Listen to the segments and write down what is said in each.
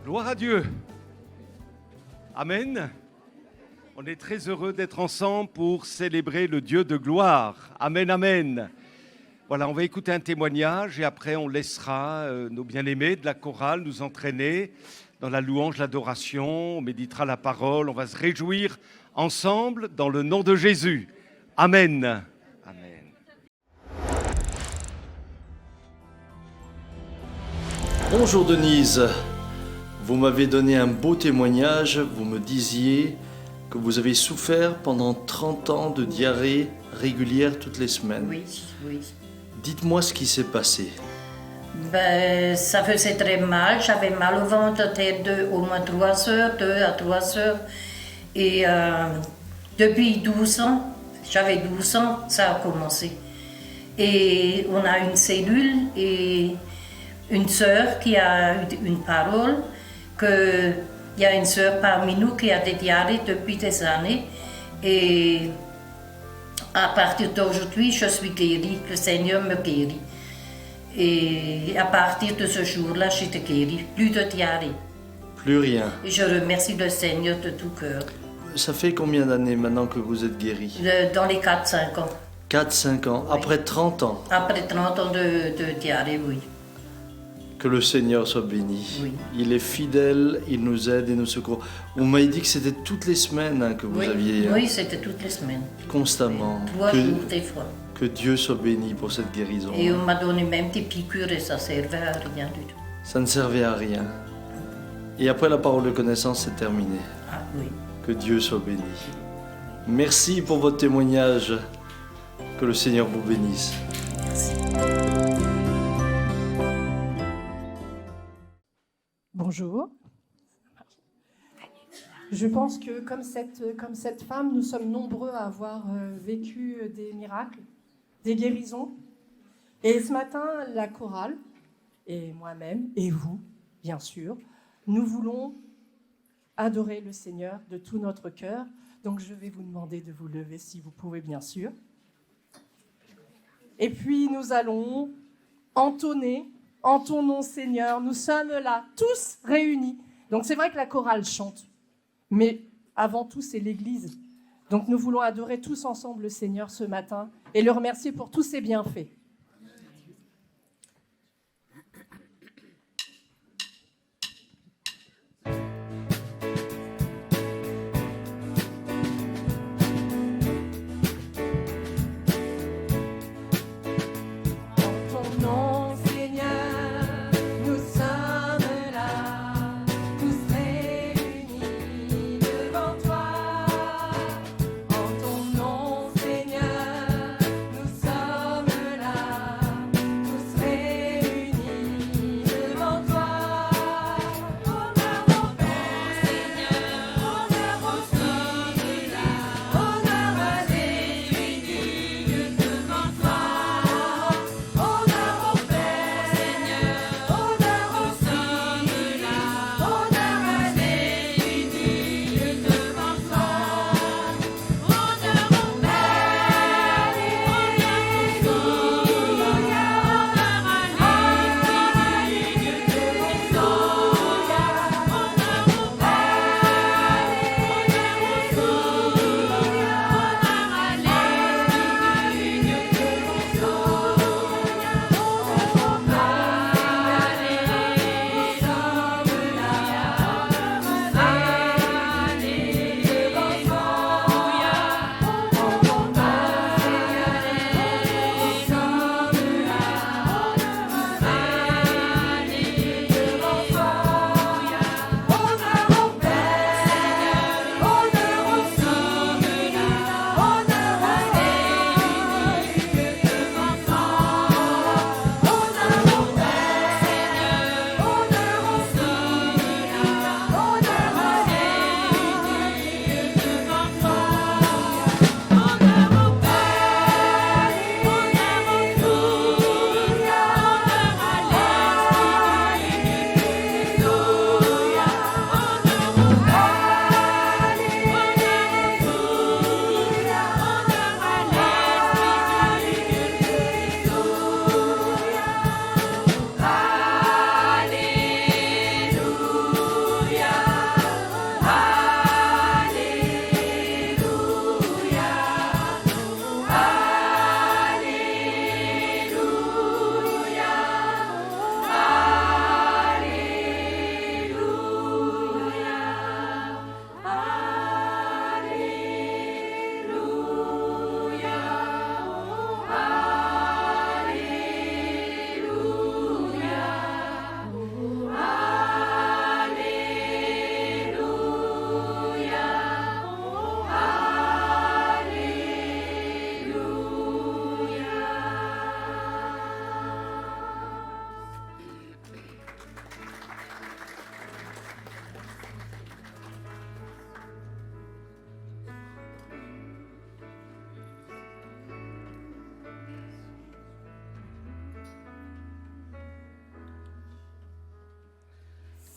Gloire à Dieu. Amen. On est très heureux d'être ensemble pour célébrer le Dieu de gloire. Amen, amen. Voilà, on va écouter un témoignage et après on laissera nos bien-aimés de la chorale nous entraîner dans la louange, l'adoration, on méditera la parole, on va se réjouir ensemble dans le nom de Jésus. Amen. Amen. Bonjour Denise, vous m'avez donné un beau témoignage, vous me disiez que vous avez souffert pendant 30 ans de diarrhée régulière toutes les semaines. Oui, oui. Dites-moi ce qui s'est passé. Ben, ça faisait très mal, j'avais mal au ventre au moins 3 heures, 2 à 3 heures. Et depuis 12 ans, j'avais 12 ans, ça a commencé. Et on a une cellule et une sœur qui a une parole, qu'il y a une sœur parmi nous qui a des diarrhées depuis des années. Et à partir d'aujourd'hui, je suis guérie, le Seigneur me guérit. Et à partir de ce jour-là, j'étais guérie, plus de diarrhée. Plus rien. Et je remercie le Seigneur de tout cœur. Ça fait combien d'années maintenant que vous êtes guérie? Dans les 4-5 ans. 4-5 ans, Oui. après 30 ans. Après 30 ans de diarrhée, oui. Que le Seigneur soit béni. Oui. Il est fidèle, il nous aide et nous secourt. Vous m'avez dit que c'était toutes les semaines que vous Oui, aviez oui, c'était toutes les semaines. constamment. 3 jours des fois. Que Dieu soit béni pour cette guérison. Et on m'a donné même des piqûres et ça servait à rien du tout. Ça ne servait à rien. Et après la parole de connaissance, c'est terminé. Ah oui. Que Dieu soit béni. Merci pour votre témoignage. Que le Seigneur vous bénisse. Merci. Bonjour. Je pense que comme cette femme, nous sommes nombreux à avoir vécu des miracles, des guérisons. Et ce matin, la chorale, et moi-même, et vous, bien sûr, nous voulons adorer le Seigneur de tout notre cœur. Donc je vais vous demander de vous lever si vous pouvez, bien sûr. Et puis nous allons entonner. Entonnons Seigneur, nous sommes là, tous réunis. Donc c'est vrai que la chorale chante, mais avant tout c'est l'Église. Donc nous voulons adorer tous ensemble le Seigneur ce matin et le remercier pour tous ses bienfaits. En ton nom, Seigneur, nous sommes là.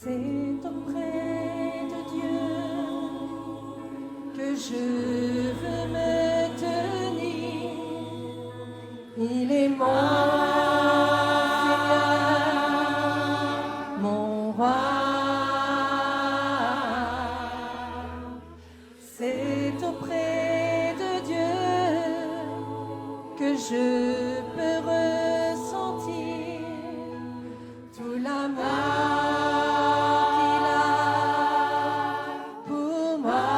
C'est auprès de Dieu que je veux me tenir. Il est mon Seigneur, mon roi. C'est auprès de Dieu que je peux ressentir tout l'amour qu'il a pour moi.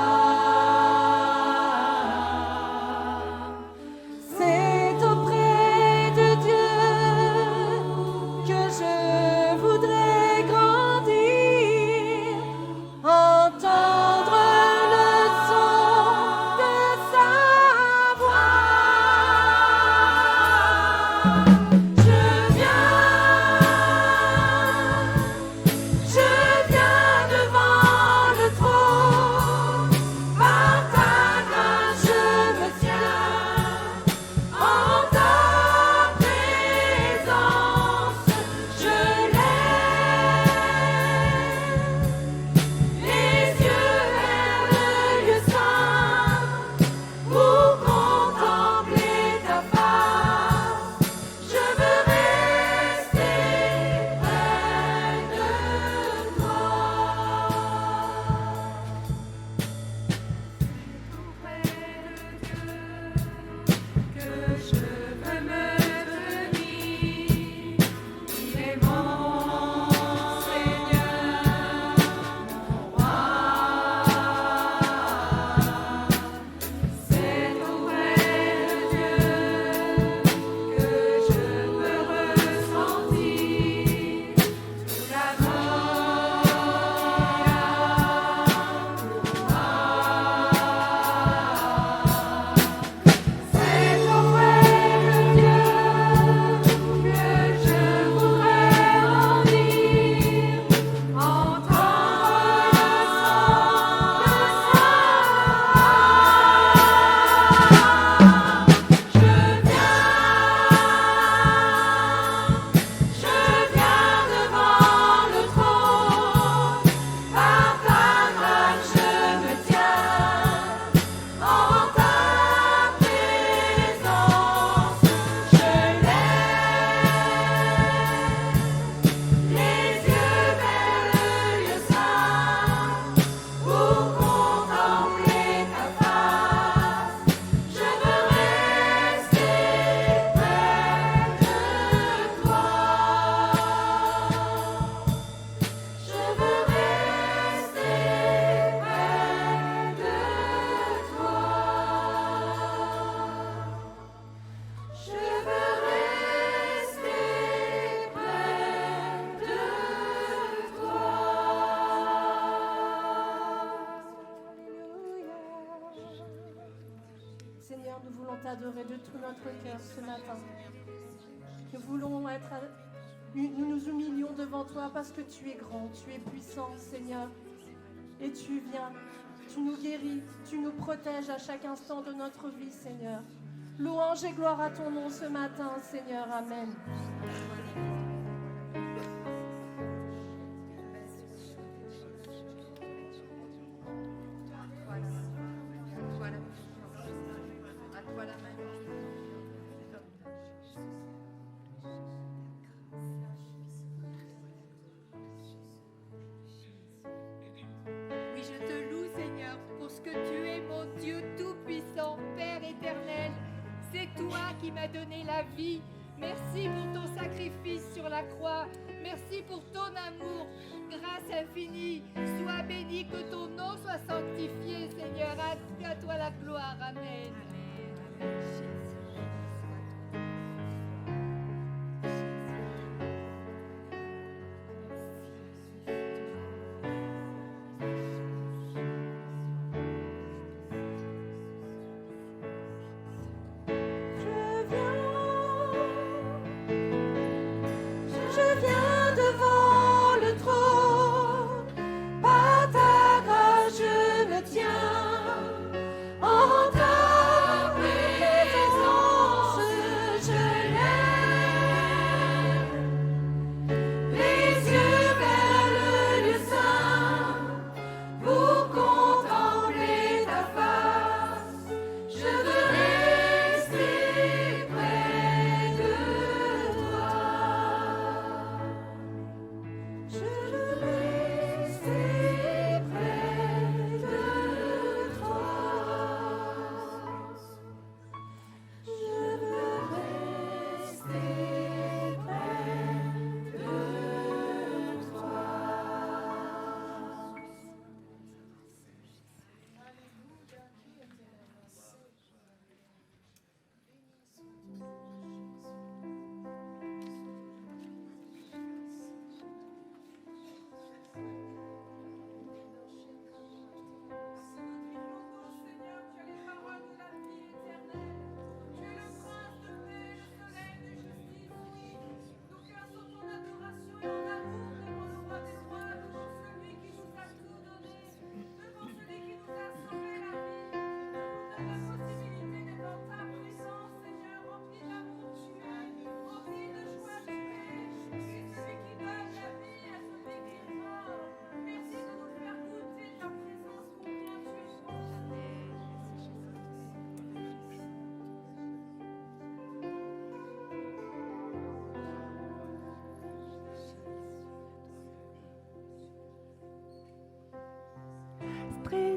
C'est auprès de Dieu que je voudrais grandir, entendre le son de sa voix. Je viens devant le trône, par ta grâce je me tiens, en ta présence je lève les yeux vers le lieu saint pour contempler ta face. Je veux rester près de toi. Que je veux me tenir, il est mon Seigneur, mon roi. C'est auprès de Dieu que je peux ressentir tout l'amour qu'il a pour moi. C'est auprès de Dieu que je voudrais grandir, entendre le son de sa voix. Je viens devant le trône, par ta grâce je me tiens, en ta présence je lève les yeux vers le lieu saint pour contempler ta face. Je veux rester près de toi. Je veux rester près de toi. Je veux rester près de toi. Seigneur, nous voulons t'adorer de tout notre cœur ce matin. Nous voulons nous nous humilions devant toi parce que tu es grand, tu es puissant, Seigneur. Et tu viens, tu nous guéris, tu nous protèges à chaque instant de notre vie, Seigneur. Louange et gloire à ton nom ce matin, Seigneur. Amen. Oui, je te loue, Seigneur, pour ce que tu es, mon Dieu tout-puissant, Père éternel. C'est toi qui m'as donné la vie. Merci pour ton sacrifice sur la croix. Merci pour ton amour. Grâce infinie. Sois béni, que ton nom soit sanctifié, Seigneur. À toi la gloire. Amen. Je viens devant le trône, par ta grâce je me tiens, en ta présence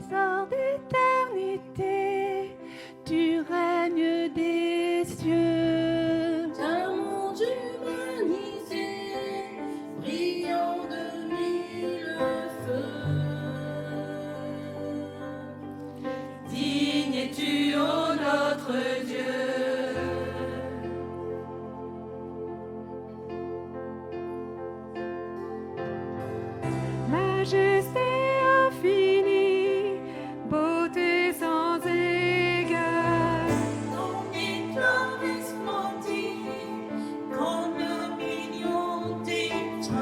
trésor d'éternité, tu règnes des cieux. D'un monde humanisé, brillant de mille feux. Digne es-tu, ô notre Dieu. Majesté infinie, beauté sans égale. Ton éclat resplendit comme le million d'étoiles.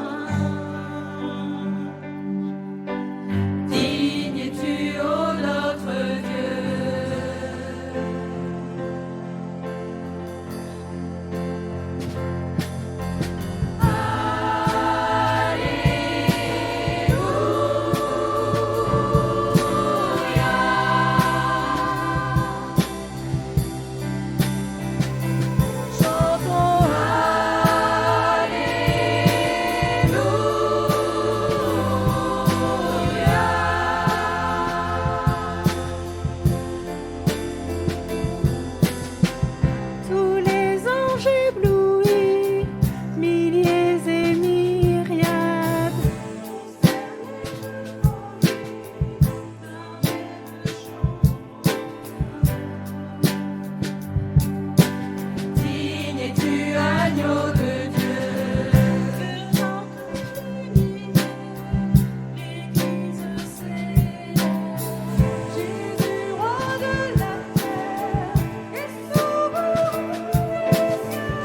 Digne es-tu, ô notre Dieu. Tous les anges éblouis, milliers et myriades, digne es-tu, agneau de Dieu. Jésus, roi de la terre et sauveur des cieux.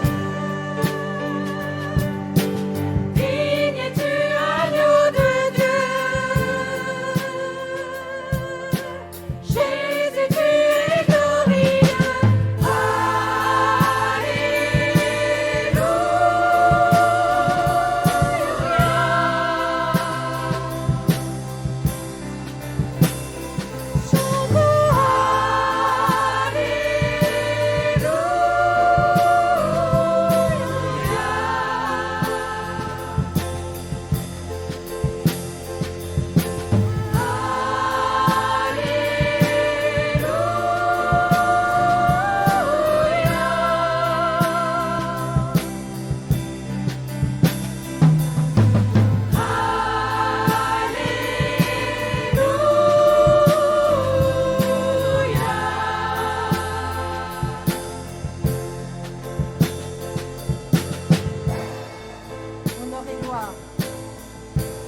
Digne es-tu, agneau de Dieu. Jésus, tu es glorieux. Honneur et gloire,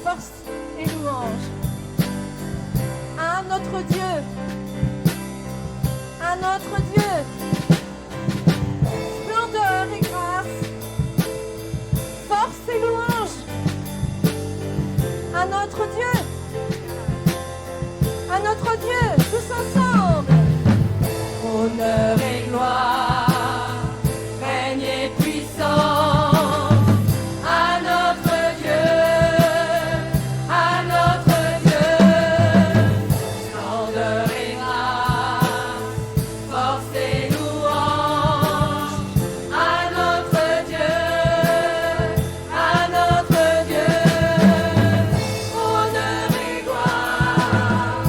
force et louange à notre Dieu, à notre Dieu, splendeur et grâce, force et louange à notre Dieu, tous ensemble. Honneur et gloire, règne et puissance à notre Dieu, à notre Dieu. Splendeur et grâce, force et louange à notre Dieu, à notre Dieu. Honneur et gloire,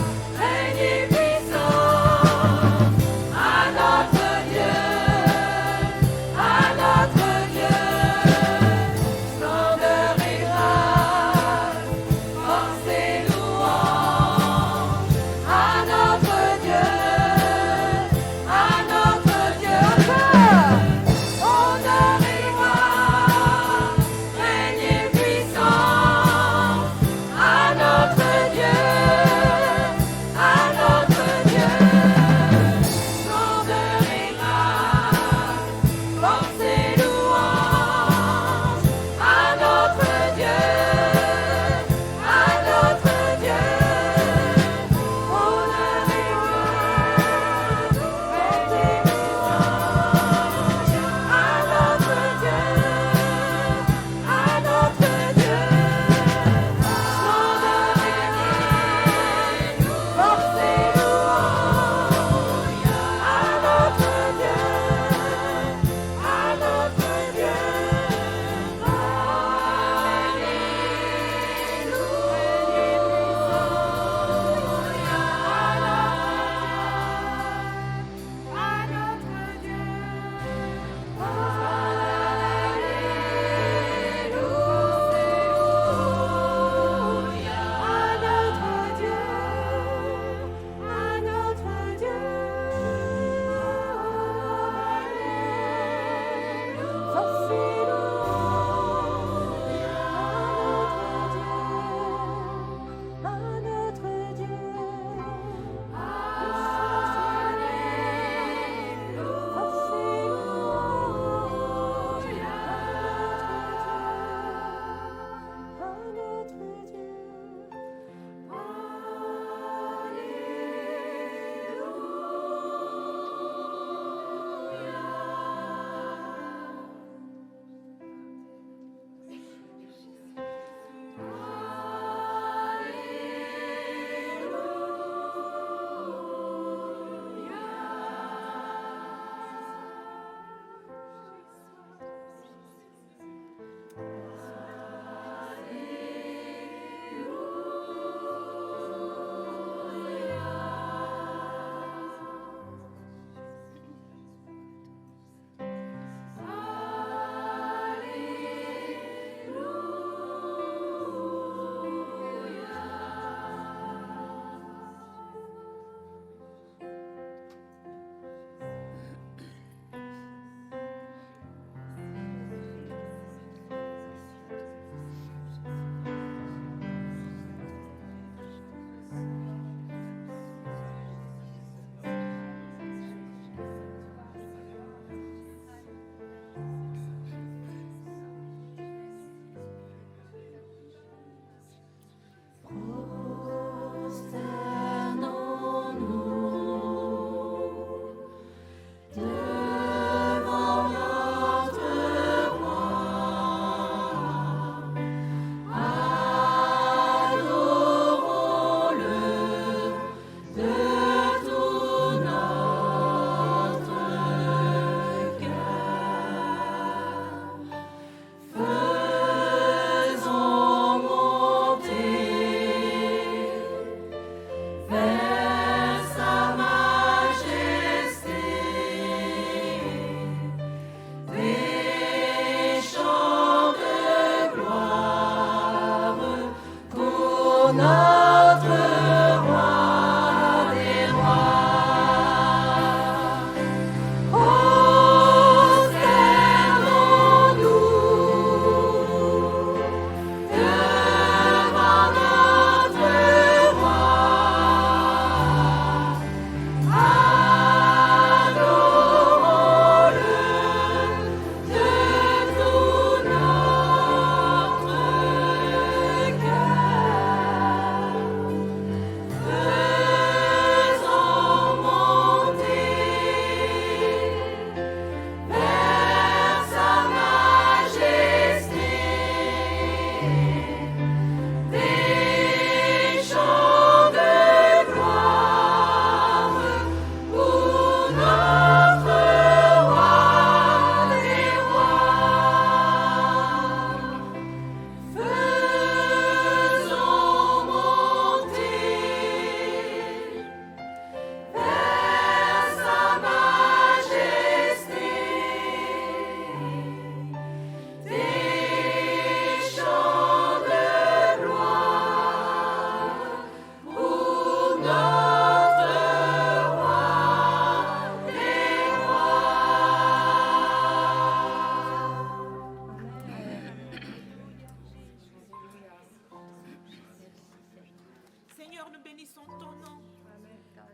Seigneur, nous bénissons ton nom.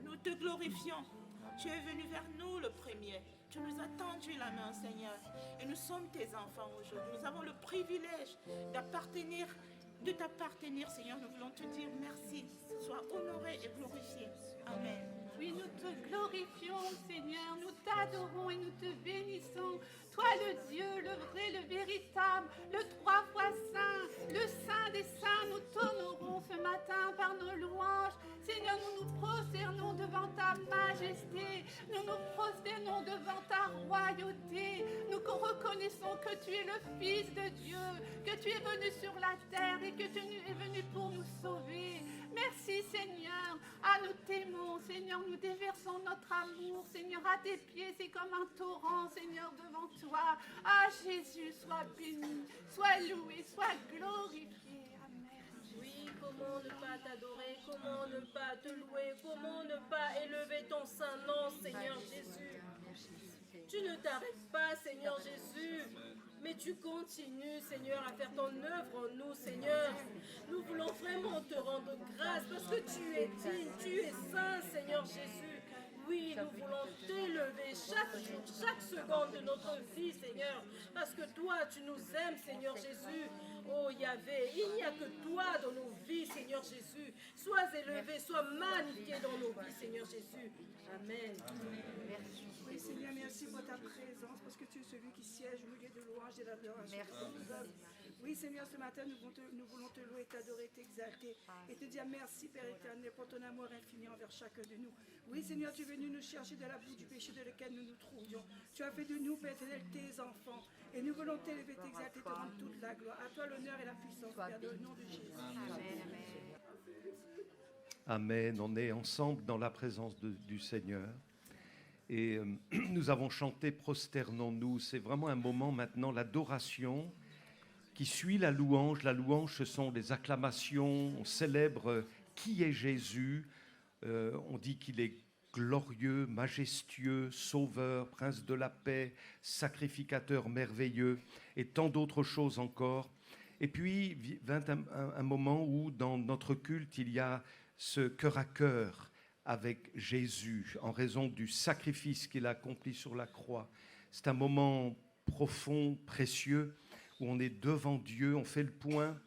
Nous te glorifions. Tu es venu vers nous le premier. Tu nous as tendu la main, Seigneur. Et nous sommes tes enfants aujourd'hui. Nous avons le privilège de t'appartenir, Seigneur. Nous voulons te dire merci. Sois honoré et glorifié. Amen. Oui, nous te glorifions, Seigneur. Nous t'adorons et nous te bénissons. Toi, le Dieu, le vrai, le véritable, le trois fois saint, le saint des saints, nous t'honorons ce matin par nos louanges. Seigneur, nous nous prosternons devant ta majesté. Nous nous prosternons devant ta royauté. Nous reconnaissons que tu es le Fils de Dieu, que tu es venu sur la terre et que tu es venu pour nous sauver. Merci, Seigneur. Ah, nous t'aimons, Seigneur. Nous déversons notre amour, Seigneur, à tes pieds. C'est comme un torrent, Seigneur, devant toi. Ah, Jésus, sois béni, sois loué, sois glorifié. Amen. Oui, comment ne pas t'adorer, comment ne pas te louer, comment ne pas élever ton saint nom, Seigneur Jésus. Tu ne t'arrêtes pas, Seigneur Jésus, mais tu continues, Seigneur, à faire ton œuvre en nous, Seigneur. Nous voulons vraiment te rendre grâce parce que tu es digne, tu es saint, Seigneur Jésus. Oui, nous voulons t'élever chaque jour, chaque seconde de notre vie, Seigneur, parce que toi, tu nous aimes, Seigneur Jésus. Oh Yahvé, il n'y a que toi dans nos vies, Seigneur Jésus. Sois élevé, sois magnifié dans nos vies, Seigneur Jésus. Amen. Merci. Oui, Seigneur, merci pour ta présence, parce que tu es celui qui siège au milieu de louange et d'adoration. Oui, Seigneur, ce matin, nous voulons te louer, t'adorer, t'exalter et te dire merci, Père éternel, pour ton amour infini envers chacun de nous. Oui, Seigneur, tu es venu nous chercher de la boue du péché dans lequel nous nous trouvions. Tu as fait de nous, Père éternel, tes enfants. Et nous voulons t'élever, t'exalter, te rendre toute la gloire. À toi l'honneur et la puissance, Père, dans le nom de Jésus. Amen. Amen. On est ensemble dans la présence du Seigneur. Et nous avons chanté « Prosternons-nous ». C'est vraiment un moment maintenant, l'adoration qui suit la louange. La louange, ce sont des acclamations. On célèbre qui est Jésus. On dit qu'il est glorieux, majestueux, sauveur, prince de la paix, sacrificateur merveilleux et tant d'autres choses encore. Et puis vint un moment où dans notre culte, il y a ce cœur à cœur avec Jésus en raison du sacrifice qu'il a accompli sur la croix. C'est un moment profond, précieux, où on est devant Dieu, on fait le point,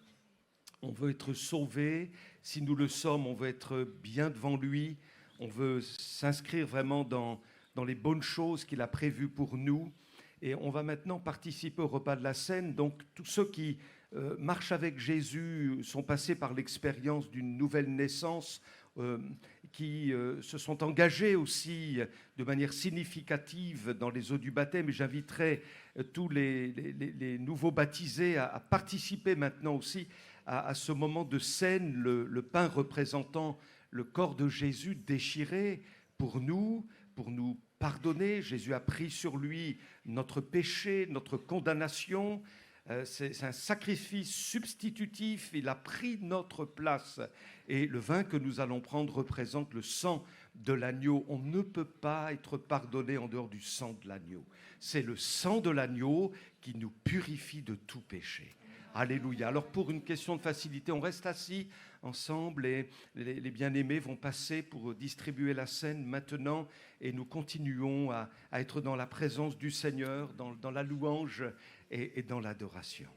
on veut être sauvé. Si nous le sommes, on veut être bien devant lui, on veut s'inscrire vraiment dans les bonnes choses qu'il a prévues pour nous. Et on va maintenant participer au repas de la Cène. Donc tous ceux qui marchent avec Jésus sont passés par l'expérience d'une nouvelle naissance, qui se sont engagés aussi de manière significative dans les eaux du baptême. Et j'inviterai tous les nouveaux baptisés à participer maintenant aussi à ce moment de Cène, le pain représentant le corps de Jésus déchiré pour nous pardonner. Jésus a pris sur lui notre péché, notre condamnation. C'est un sacrifice substitutif. Il a pris notre place. Et le vin que nous allons prendre représente le sang de l'agneau. On ne peut pas être pardonné en dehors du sang de l'agneau. C'est le sang de l'agneau qui nous purifie de tout péché. Alléluia. Alors pour une question de facilité, on reste assis ensemble et les bien-aimés vont passer pour distribuer la scène maintenant et nous continuons à être dans la présence du Seigneur, dans la louange et dans l'adoration.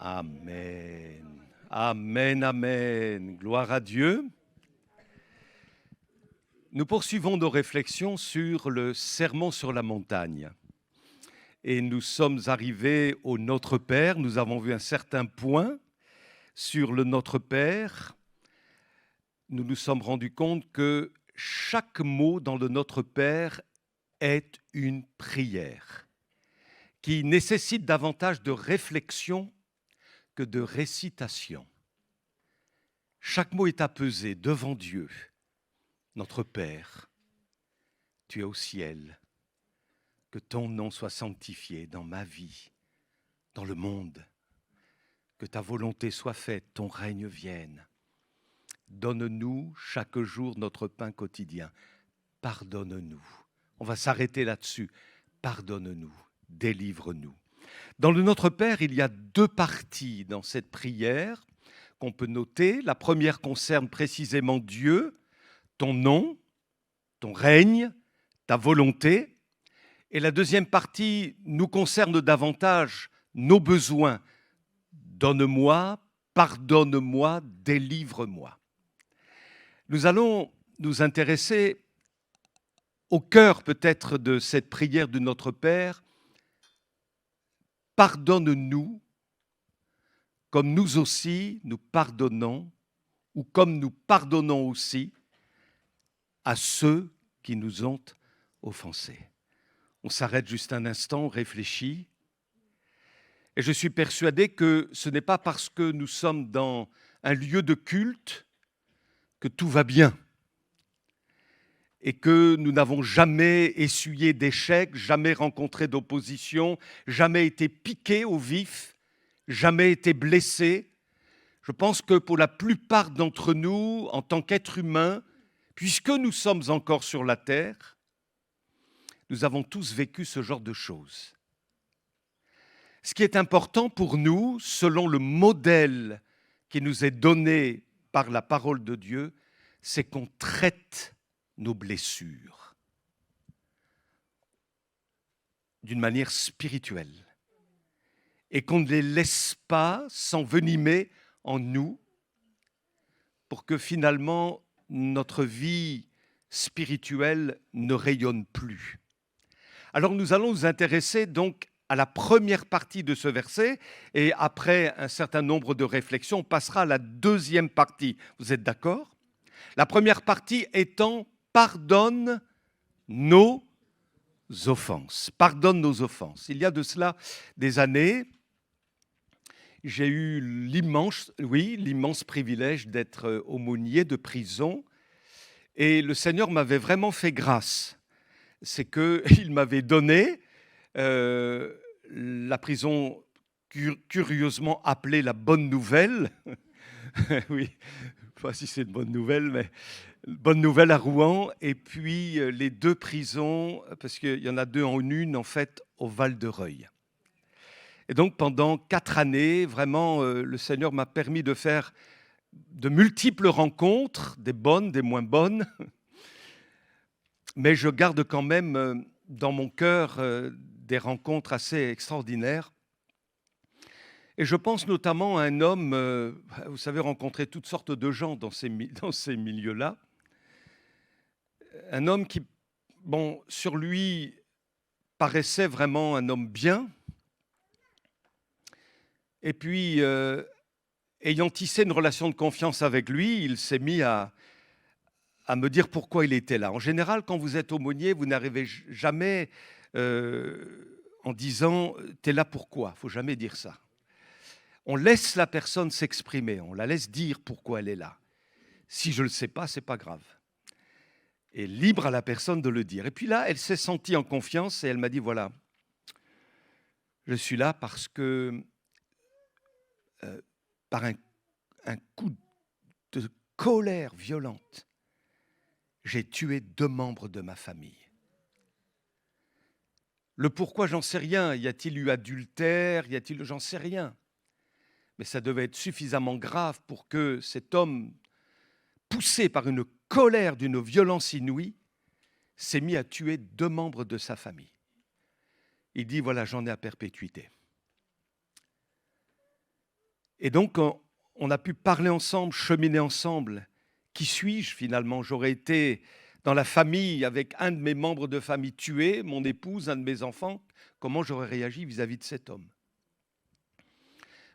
Amen. Amen, amen. Gloire à Dieu. Nous poursuivons nos réflexions sur le sermon sur la montagne. Et nous sommes arrivés au Notre Père. Nous avons vu un certain point sur le Notre Père. Nous nous sommes rendus compte que chaque mot dans le Notre Père est une prière qui nécessite davantage de réflexion que de récitation. Chaque mot est à peser devant Dieu. Notre Père, tu es au ciel, que ton nom soit sanctifié dans ma vie, dans le monde, que ta volonté soit faite, ton règne vienne. Donne-nous chaque jour notre pain quotidien. Pardonne-nous. On va s'arrêter là-dessus. Pardonne-nous, délivre-nous. Dans le Notre Père, il y a deux parties dans cette prière qu'on peut noter. La première concerne précisément Dieu, ton nom, ton règne, ta volonté. Et la deuxième partie nous concerne davantage nos besoins. Donne-moi, pardonne-moi, délivre-moi. Nous allons nous intéresser au cœur peut-être de cette prière de notre Père. Pardonne-nous comme nous aussi nous pardonnons ou comme nous pardonnons aussi à ceux qui nous ont offensés. On s'arrête juste un instant, on réfléchit. Et je suis persuadé que ce n'est pas parce que nous sommes dans un lieu de culte que tout va bien et que nous n'avons jamais essuyé d'échecs, jamais rencontré d'opposition, jamais été piqués au vif, jamais été blessés. Je pense que pour la plupart d'entre nous, en tant qu'êtres humains, puisque nous sommes encore sur la terre, nous avons tous vécu ce genre de choses. Ce qui est important pour nous, selon le modèle qui nous est donné par la parole de Dieu, c'est qu'on traite nos blessures d'une manière spirituelle et qu'on ne les laisse pas s'envenimer en nous pour que finalement notre vie spirituelle ne rayonne plus. Alors nous allons nous intéresser donc à la première partie de ce verset et après un certain nombre de réflexions, on passera à la deuxième partie. Vous êtes d'accord ? La première partie étant « Pardonne nos offenses ». Pardonne nos offenses. Il y a de cela des années, j'ai eu l'immense privilège d'être aumônier de prison et le Seigneur m'avait vraiment fait grâce. C'est qu'il m'avait donné la prison curieusement appelée la Bonne Nouvelle. Oui, je ne sais pas si c'est une bonne nouvelle, mais Bonne Nouvelle à Rouen. Et puis les deux prisons, parce qu'il y en a deux en une, en fait, au Val-de-Reuil. Et donc pendant 4 années, vraiment, le Seigneur m'a permis de faire de multiples rencontres, des bonnes, des moins bonnes. Mais je garde quand même dans mon cœur des rencontres assez extraordinaires. Et je pense notamment à un homme, vous savez, rencontrer toutes sortes de gens dans ces milieux-là. Un homme qui, sur lui, paraissait vraiment un homme bien. Et puis, ayant tissé une relation de confiance avec lui, il s'est mis à me dire pourquoi il était là. En général, quand vous êtes aumônier, vous n'arrivez jamais en disant « t'es là pourquoi ?» Il ne faut jamais dire ça. On laisse la personne s'exprimer, on la laisse dire pourquoi elle est là. Si je ne le sais pas, ce n'est pas grave. Et libre à la personne de le dire. Et puis là, elle s'est sentie en confiance et elle m'a dit « voilà, je suis là parce que par un coup de colère violente, j'ai tué 2 membres de ma famille. Le pourquoi, j'en sais rien. Y a-t-il eu adultère? J'en sais rien. Mais ça devait être suffisamment grave pour que cet homme, poussé par une colère d'une violence inouïe, s'est mis à tuer 2 membres de sa famille. Il dit, voilà, j'en ai à perpétuité. Et donc, on a pu parler ensemble, cheminer ensemble. Qui suis-je finalement? J'aurais été dans la famille avec un de mes membres de famille tué, mon épouse, un de mes enfants. Comment j'aurais réagi vis-à-vis de cet homme?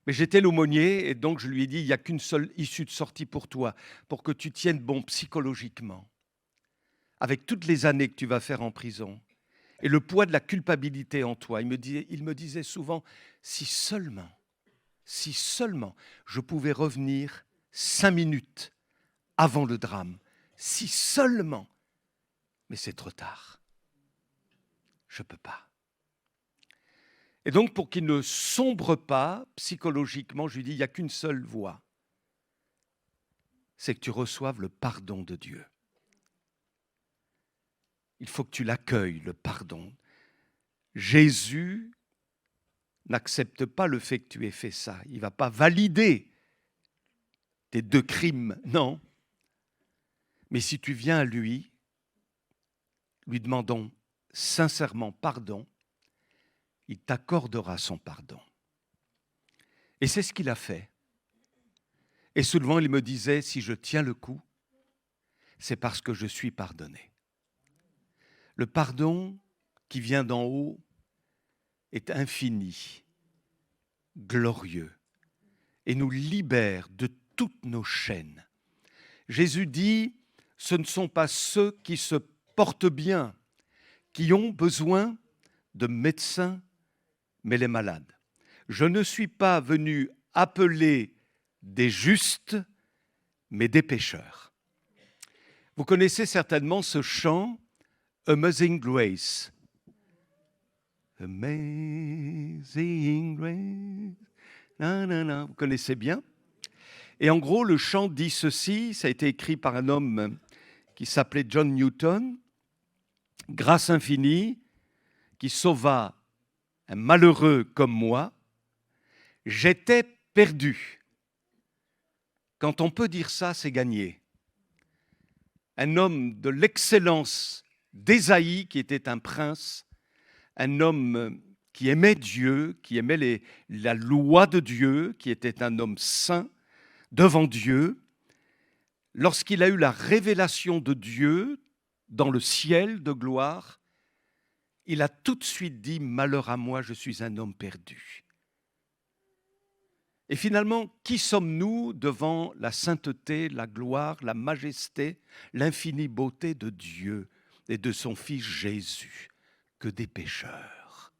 Mais j'étais l'aumônier et donc je lui ai dit, il n'y a qu'une seule issue de sortie pour toi, pour que tu tiennes bon psychologiquement, avec toutes les années que tu vas faire en prison et le poids de la culpabilité en toi. Il me disait souvent, si seulement je pouvais revenir 5 minutes avant le drame, si seulement, mais c'est trop tard. Je ne peux pas. Et donc, pour qu'il ne sombre pas psychologiquement, je lui dis, il n'y a qu'une seule voie. C'est que tu reçoives le pardon de Dieu. Il faut que tu l'accueilles, le pardon. Jésus n'accepte pas le fait que tu aies fait ça. Il ne va pas valider tes 2 crimes, non. Mais si tu viens à lui demandons sincèrement pardon, il t'accordera son pardon. Et c'est ce qu'il a fait. Et souvent, il me disait, si je tiens le coup, c'est parce que je suis pardonné. Le pardon qui vient d'en haut est infini, glorieux, et nous libère de toutes nos chaînes. Jésus dit, ce ne sont pas ceux qui se portent bien, qui ont besoin de médecins, mais les malades. Je ne suis pas venu appeler des justes, mais des pécheurs. Vous connaissez certainement ce chant « Amazing Grace ». Amazing Grace, na, na, na. Vous connaissez bien. Et en gros, le chant dit ceci, ça a été écrit par un homme qui s'appelait John Newton, « Grâce infinie qui sauva un malheureux comme moi, j'étais perdu. » Quand on peut dire ça, c'est gagné. Un homme de l'excellence d'Ésaïe, qui était un prince, un homme qui aimait Dieu, qui aimait la loi de Dieu, qui était un homme saint devant Dieu, lorsqu'il a eu la révélation de Dieu dans le ciel de gloire, il a tout de suite dit « Malheur à moi, je suis un homme perdu ». Et finalement, qui sommes-nous devant la sainteté, la gloire, la majesté, l'infinie beauté de Dieu et de son Fils Jésus? Que des pécheurs.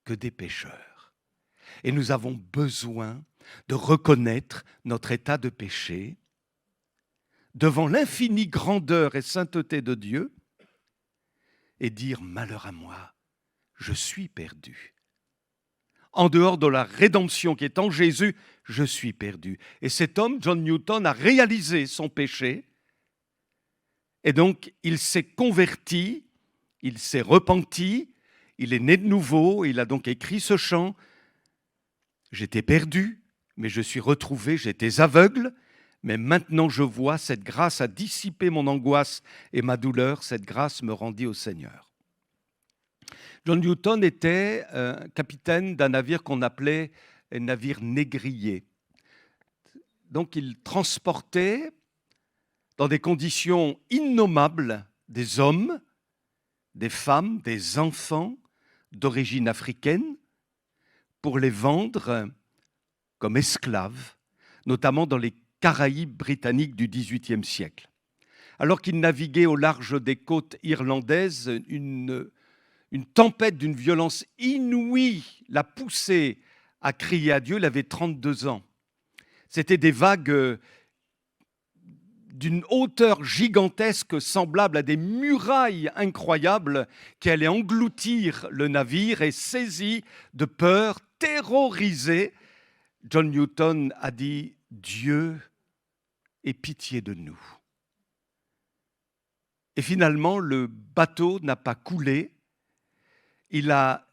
Que des pécheurs. Et nous avons besoin de reconnaître notre état de péché devant l'infinie grandeur et sainteté de Dieu et dire « Malheur à moi, je suis perdu ». En dehors de la rédemption qui est en Jésus, je suis perdu. Et cet homme, John Newton, a réalisé son péché et donc il s'est converti, il s'est repenti, il est né de nouveau, il a donc écrit ce chant. J'étais perdu, mais je suis retrouvé, j'étais aveugle, mais maintenant je vois, cette grâce a dissipé mon angoisse et ma douleur, cette grâce me rendit au Seigneur. John Newton était capitaine d'un navire qu'on appelait un navire négrier. Donc il transportait dans des conditions innommables des hommes, des femmes, des enfants d'origine africaine pour les vendre comme esclaves, notamment dans les Caraïbes britanniques du XVIIIe siècle. Alors qu'il naviguait au large des côtes irlandaises, une tempête d'une violence inouïe l'a poussé à crier à Dieu. Il avait 32 ans. C'était des vagues d'une hauteur gigantesque, semblable à des murailles incroyables qui allaient engloutir le navire, et saisi de peur, terrorisé, John Newton a dit « Dieu, aie pitié de nous ». Et finalement, le bateau n'a pas coulé. Il a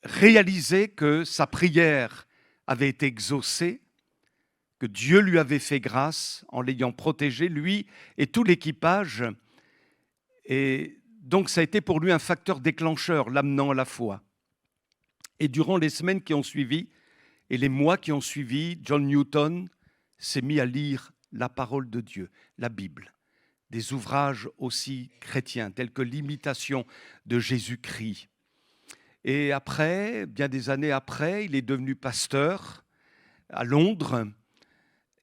réalisé que sa prière avait été exaucée, que Dieu lui avait fait grâce en l'ayant protégé, lui et tout l'équipage. Et donc ça a été pour lui un facteur déclencheur, l'amenant à la foi. Et durant les semaines qui ont suivi, Et les mois qui ont suivi, John Newton s'est mis à lire la parole de Dieu, la Bible, des ouvrages aussi chrétiens, tels que l'imitation de Jésus-Christ. Et après, bien des années après, il est devenu pasteur à Londres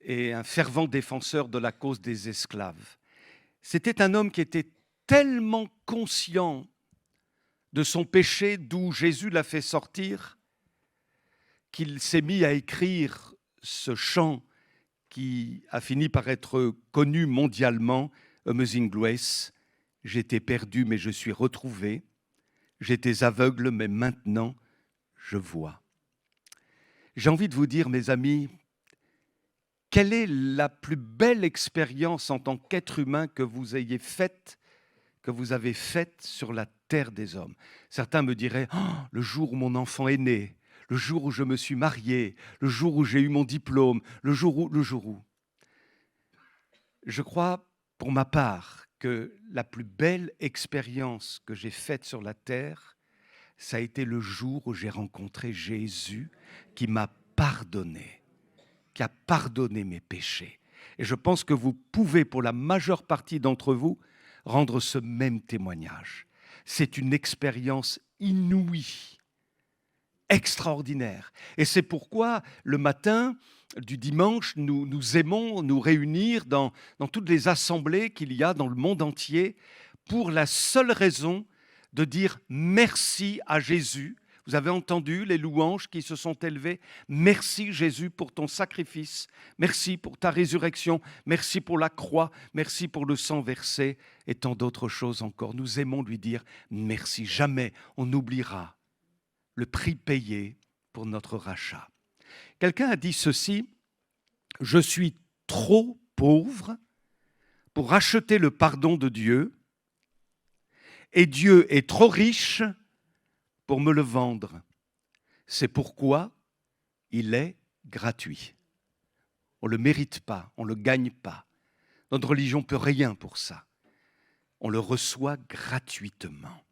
et un fervent défenseur de la cause des esclaves. C'était un homme qui était tellement conscient de son péché, d'où Jésus l'a fait sortir, qu'il s'est mis à écrire ce chant qui a fini par être connu mondialement, Amazing Grace. J'étais perdu, mais je suis retrouvé. J'étais aveugle, mais maintenant, je vois. J'ai envie de vous dire, mes amis, quelle est la plus belle expérience en tant qu'être humain que vous ayez faite, que vous avez faite sur la terre des hommes? Certains me diraient, oh, le jour où mon enfant est né, le jour où je me suis marié, le jour où j'ai eu mon diplôme, le jour où. Je crois, pour ma part, que la plus belle expérience que j'ai faite sur la terre, ça a été le jour où j'ai rencontré Jésus qui m'a pardonné, qui a pardonné mes péchés. Et je pense que vous pouvez, pour la majeure partie d'entre vous, rendre ce même témoignage. C'est une expérience inouïe, extraordinaire. Et c'est pourquoi le matin du dimanche, nous aimons nous réunir dans toutes les assemblées qu'il y a dans le monde entier pour la seule raison de dire merci à Jésus. Vous avez entendu les louanges qui se sont élevées. Merci Jésus pour ton sacrifice. Merci pour ta résurrection. Merci pour la croix. Merci pour le sang versé et tant d'autres choses encore. Nous aimons lui dire merci. Jamais on n'oubliera le prix payé pour notre rachat. Quelqu'un a dit ceci: je suis trop pauvre pour acheter le pardon de Dieu et Dieu est trop riche pour me le vendre. C'est pourquoi il est gratuit. On ne le mérite pas, on ne le gagne pas. Notre religion ne peut rien pour ça. On le reçoit gratuitement.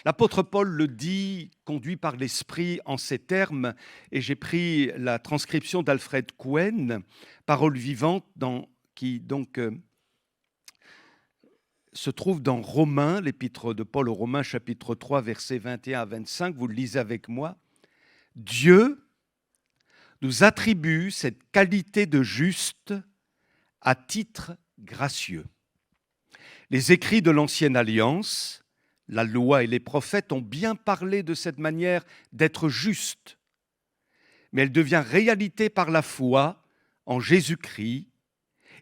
L'apôtre Paul le dit, conduit par l'Esprit, en ces termes, et j'ai pris la transcription d'Alfred Cohen, Paroles vivantes, qui donc se trouve dans Romains, l'épître de Paul aux Romains, chapitre 3, versets 21 à 25, vous le lisez avec moi. Dieu nous attribue cette qualité de juste à titre gracieux. Les écrits de l'Ancienne Alliance, la loi et les prophètes ont bien parlé de cette manière d'être juste, mais elle devient réalité par la foi en Jésus-Christ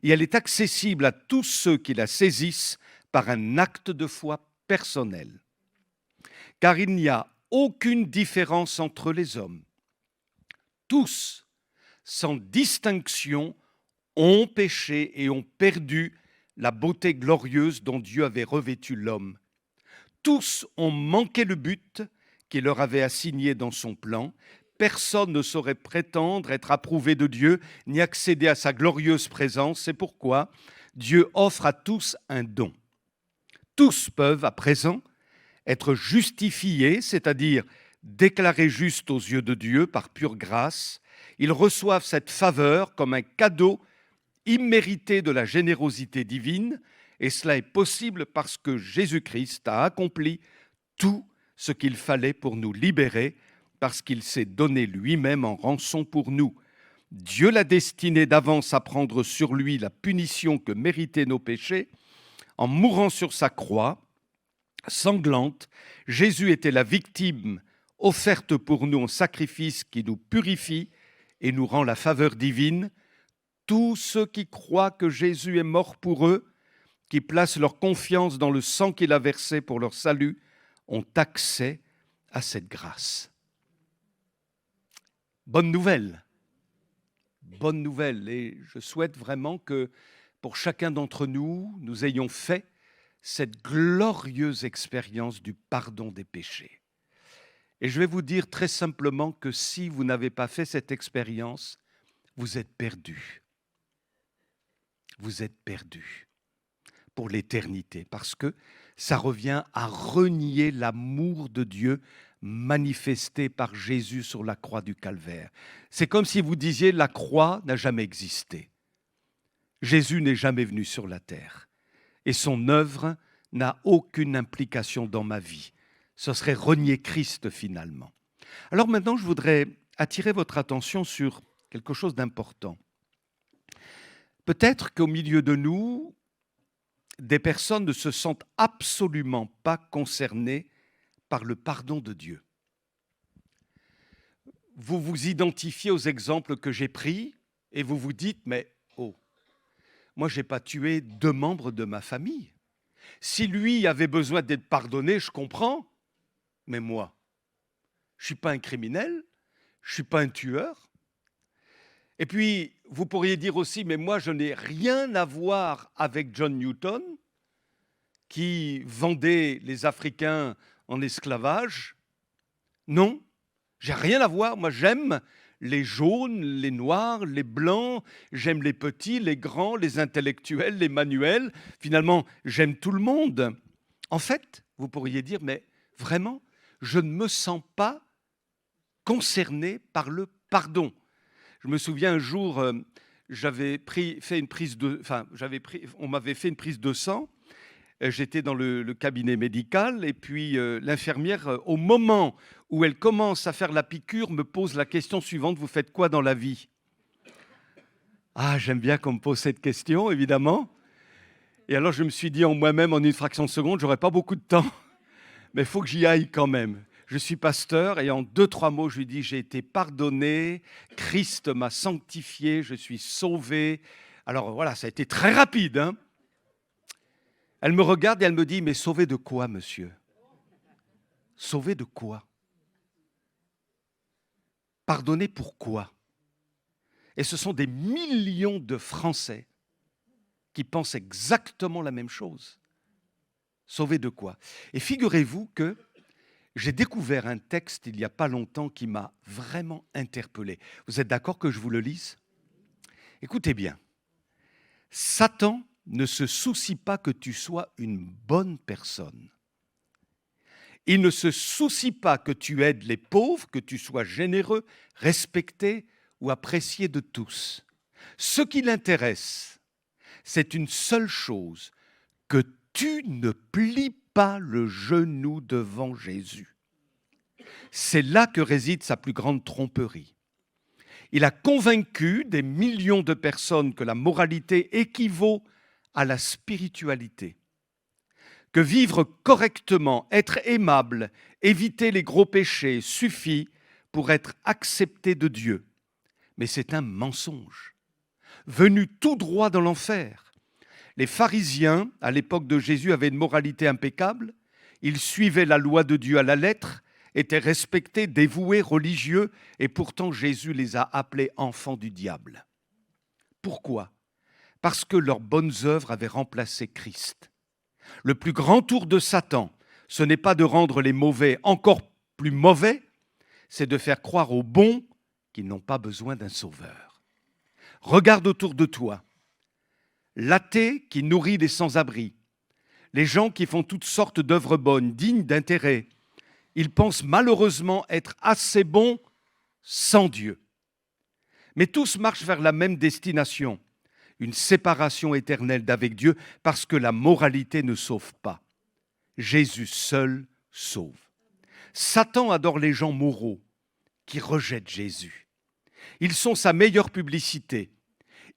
et elle est accessible à tous ceux qui la saisissent par un acte de foi personnel. Car il n'y a aucune différence entre les hommes. Tous, sans distinction, ont péché et ont perdu la beauté glorieuse dont Dieu avait revêtu l'homme. Tous ont manqué le but qu'il leur avait assigné dans son plan. Personne ne saurait prétendre être approuvé de Dieu ni accéder à sa glorieuse présence. C'est pourquoi Dieu offre à tous un don. Tous peuvent à présent être justifiés, c'est-à-dire déclarés justes aux yeux de Dieu par pure grâce. Ils reçoivent cette faveur comme un cadeau immérité de la générosité divine, et cela est possible parce que Jésus-Christ a accompli tout ce qu'il fallait pour nous libérer, parce qu'il s'est donné lui-même en rançon pour nous. Dieu l'a destiné d'avance à prendre sur lui la punition que méritaient nos péchés. En mourant sur sa croix, sanglante, Jésus était la victime offerte pour nous en sacrifice qui nous purifie et nous rend la faveur divine. Tous ceux qui croient que Jésus est mort pour eux, qui placent leur confiance dans le sang qu'il a versé pour leur salut, ont accès à cette grâce. Bonne nouvelle, et je souhaite vraiment que pour chacun d'entre nous, nous ayons fait cette glorieuse expérience du pardon des péchés. Et je vais vous dire très simplement que si vous n'avez pas fait cette expérience, vous êtes perdus. Vous êtes perdus pour l'éternité, parce que ça revient à renier l'amour de Dieu manifesté par Jésus sur la croix du Calvaire. C'est comme si vous disiez la croix n'a jamais existé. Jésus n'est jamais venu sur la terre et son œuvre n'a aucune implication dans ma vie. Ce serait renier Christ finalement. Alors maintenant, je voudrais attirer votre attention sur quelque chose d'important. Peut-être qu'au milieu de nous, des personnes ne se sentent absolument pas concernées par le pardon de Dieu. Vous vous identifiez aux exemples que j'ai pris et vous vous dites, mais oh, moi je n'ai pas tué 2 membres de ma famille. Si lui avait besoin d'être pardonné, je comprends, mais moi, je ne suis pas un criminel, je ne suis pas un tueur. Et puis, vous pourriez dire aussi, mais moi, je n'ai rien à voir avec John Newton, qui vendait les Africains en esclavage. Non, j'ai rien à voir. Moi, j'aime les jaunes, les noirs, les blancs, j'aime les petits, les grands, les intellectuels, les manuels. Finalement, j'aime tout le monde. En fait, vous pourriez dire, mais vraiment, je ne me sens pas concerné par le pardon. Je me souviens un jour, on m'avait fait une prise de sang. J'étais dans le cabinet médical et puis l'infirmière, au moment où elle commence à faire la piqûre, me pose la question suivante, vous faites quoi dans la vie? Ah, j'aime bien qu'on me pose cette question, évidemment. Et alors je me suis dit en moi-même, en une fraction de seconde, j'aurais pas beaucoup de temps, mais il faut que j'y aille quand même. Je suis pasteur et en 2-3 mots, je lui dis, j'ai été pardonné, Christ m'a sanctifié, je suis sauvé. Alors voilà, ça a été très rapide, hein. Elle me regarde et elle me dit, mais sauvé de quoi, monsieur? Sauvé de quoi? Pardonné pour quoi? Et ce sont des millions de Français qui pensent exactement la même chose. Sauvé de quoi? Et figurez-vous que j'ai découvert un texte il n'y a pas longtemps qui m'a vraiment interpellé. Vous êtes d'accord que je vous le lise? Écoutez bien. Satan ne se soucie pas que tu sois une bonne personne. Il ne se soucie pas que tu aides les pauvres, que tu sois généreux, respecté ou apprécié de tous. Ce qui l'intéresse, c'est une seule chose, que tu ne plies pas le genou devant Jésus. C'est là que réside sa plus grande tromperie. Il a convaincu des millions de personnes que la moralité équivaut à la spiritualité, que vivre correctement, être aimable, éviter les gros péchés suffit pour être accepté de Dieu. Mais c'est un mensonge, venu tout droit dans l'enfer. Les pharisiens, à l'époque de Jésus, avaient une moralité impeccable. Ils suivaient la loi de Dieu à la lettre, étaient respectés, dévoués, religieux, et pourtant Jésus les a appelés enfants du diable. Pourquoi? Parce que leurs bonnes œuvres avaient remplacé Christ. Le plus grand tour de Satan, ce n'est pas de rendre les mauvais encore plus mauvais, c'est de faire croire aux bons qu'ils n'ont pas besoin d'un sauveur. Regarde autour de toi. L'athée qui nourrit les sans-abri, les gens qui font toutes sortes d'œuvres bonnes, dignes d'intérêt, ils pensent malheureusement être assez bons sans Dieu. Mais tous marchent vers la même destination, une séparation éternelle d'avec Dieu, parce que la moralité ne sauve pas. Jésus seul sauve. Satan adore les gens moraux qui rejettent Jésus. Ils sont sa meilleure publicité.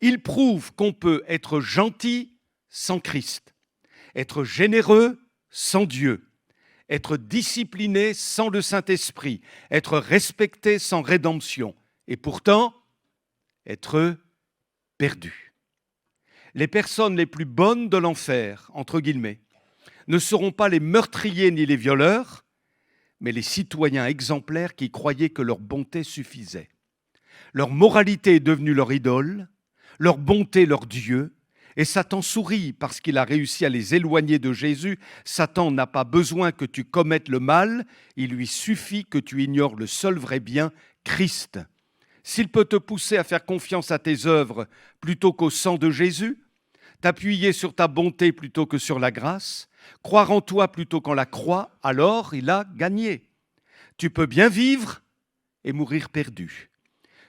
Ils prouvent qu'on peut être gentil sans Christ, être généreux sans Dieu, être discipliné sans le Saint-Esprit, être respecté sans rédemption, et pourtant être perdu. Les personnes les plus bonnes de l'enfer, entre guillemets, ne seront pas les meurtriers ni les violeurs, mais les citoyens exemplaires qui croyaient que leur bonté suffisait. Leur moralité est devenue leur idole, leur bonté leur Dieu, et Satan sourit parce qu'il a réussi à les éloigner de Jésus. Satan n'a pas besoin que tu commettes le mal, il lui suffit que tu ignores le seul vrai bien, Christ. S'il peut te pousser à faire confiance à tes œuvres plutôt qu'au sang de Jésus, t'appuyer sur ta bonté plutôt que sur la grâce, croire en toi plutôt qu'en la croix, alors il a gagné. Tu peux bien vivre et mourir perdu.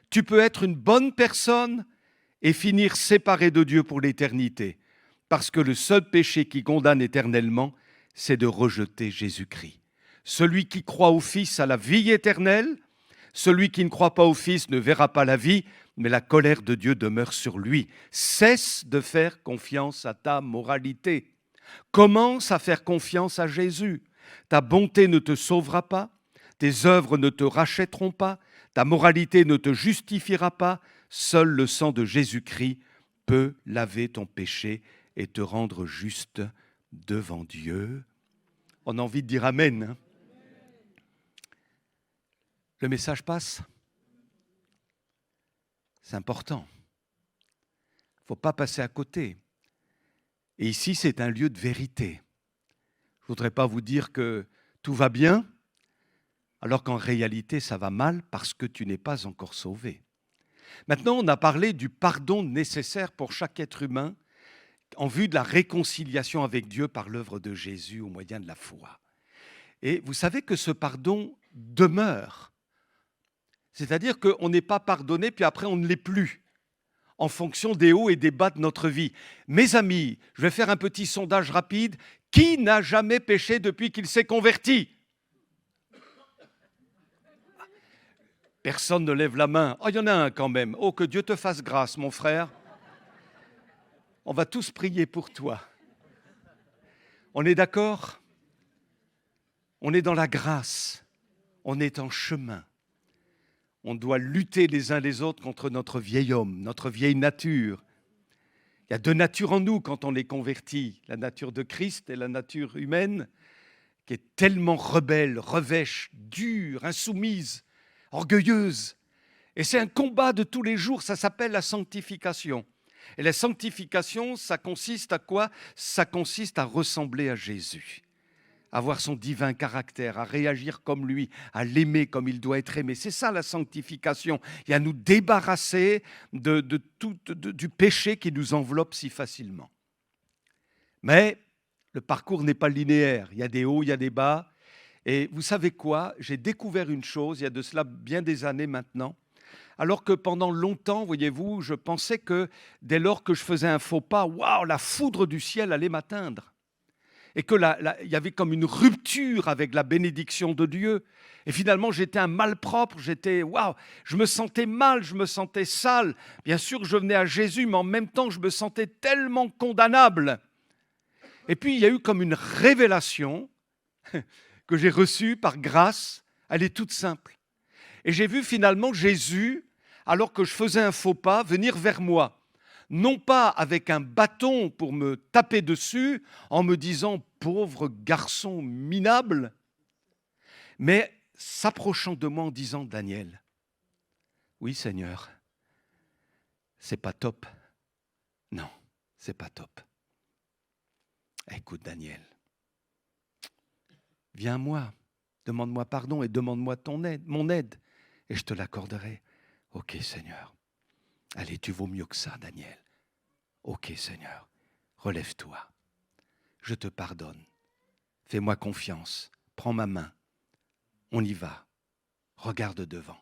Tu peux être une bonne personne et finir séparé de Dieu pour l'éternité. Parce que le seul péché qui condamne éternellement, c'est de rejeter Jésus-Christ. Celui qui croit au Fils a la vie éternelle. Celui qui ne croit pas au Fils ne verra pas la vie, mais la colère de Dieu demeure sur lui. Cesse de faire confiance à ta moralité. Commence à faire confiance à Jésus. Ta bonté ne te sauvera pas, tes œuvres ne te rachèteront pas, ta moralité ne te justifiera pas. Seul le sang de Jésus-Christ peut laver ton péché et te rendre juste devant Dieu. On a envie de dire Amen. Hein? Le message passe. C'est important. Il ne faut pas passer à côté. Et ici, c'est un lieu de vérité. Je ne voudrais pas vous dire que tout va bien, alors qu'en réalité, ça va mal parce que tu n'es pas encore sauvé. Maintenant, on a parlé du pardon nécessaire pour chaque être humain en vue de la réconciliation avec Dieu par l'œuvre de Jésus au moyen de la foi. Et vous savez que ce pardon demeure. C'est-à-dire qu'on n'est pas pardonné, puis après on ne l'est plus, en fonction des hauts et des bas de notre vie. Mes amis, je vais faire un petit sondage rapide. Qui n'a jamais péché depuis qu'il s'est converti? Personne ne lève la main. Oh, il y en a un quand même. Oh, que Dieu te fasse grâce, mon frère. On va tous prier pour toi. On est d'accord? On est dans la grâce. On est en chemin. On doit lutter les uns les autres contre notre vieil homme, notre vieille nature. Il y a deux natures en nous quand on est converti, la nature de Christ et la nature humaine, qui est tellement rebelle, revêche, dure, insoumise, orgueilleuse. Et c'est un combat de tous les jours, ça s'appelle la sanctification. Et la sanctification, ça consiste à quoi? Ça consiste à ressembler à Jésus. Avoir son divin caractère, à réagir comme lui, à l'aimer comme il doit être aimé. C'est ça la sanctification. Et à nous débarrasser du péché qui nous enveloppe si facilement. Mais le parcours n'est pas linéaire. Il y a des hauts, il y a des bas. Et vous savez quoi? J'ai découvert une chose, il y a de cela bien des années maintenant, alors que pendant longtemps, voyez-vous, je pensais que dès lors que je faisais un faux pas, waouh, la foudre du ciel allait m'atteindre. Et qu'il y avait comme une rupture avec la bénédiction de Dieu. Et finalement, j'étais un malpropre, je me sentais mal, je me sentais sale. Bien sûr, je venais à Jésus, mais en même temps, je me sentais tellement condamnable. Et puis, il y a eu comme une révélation que j'ai reçue par grâce. Elle est toute simple. Et j'ai vu finalement Jésus, alors que je faisais un faux pas, venir vers moi. Non pas avec un bâton pour me taper dessus en me disant « pauvre garçon minable », mais s'approchant de moi en disant « Daniel, oui Seigneur, c'est pas top. Non, c'est pas top. Écoute Daniel, viens à moi, demande-moi pardon et demande-moi mon aide, et je te l'accorderai. Ok Seigneur. Allez, tu vaux mieux que ça, Daniel. Ok, Seigneur, relève-toi. Je te pardonne. Fais-moi confiance. Prends ma main. On y va. Regarde devant.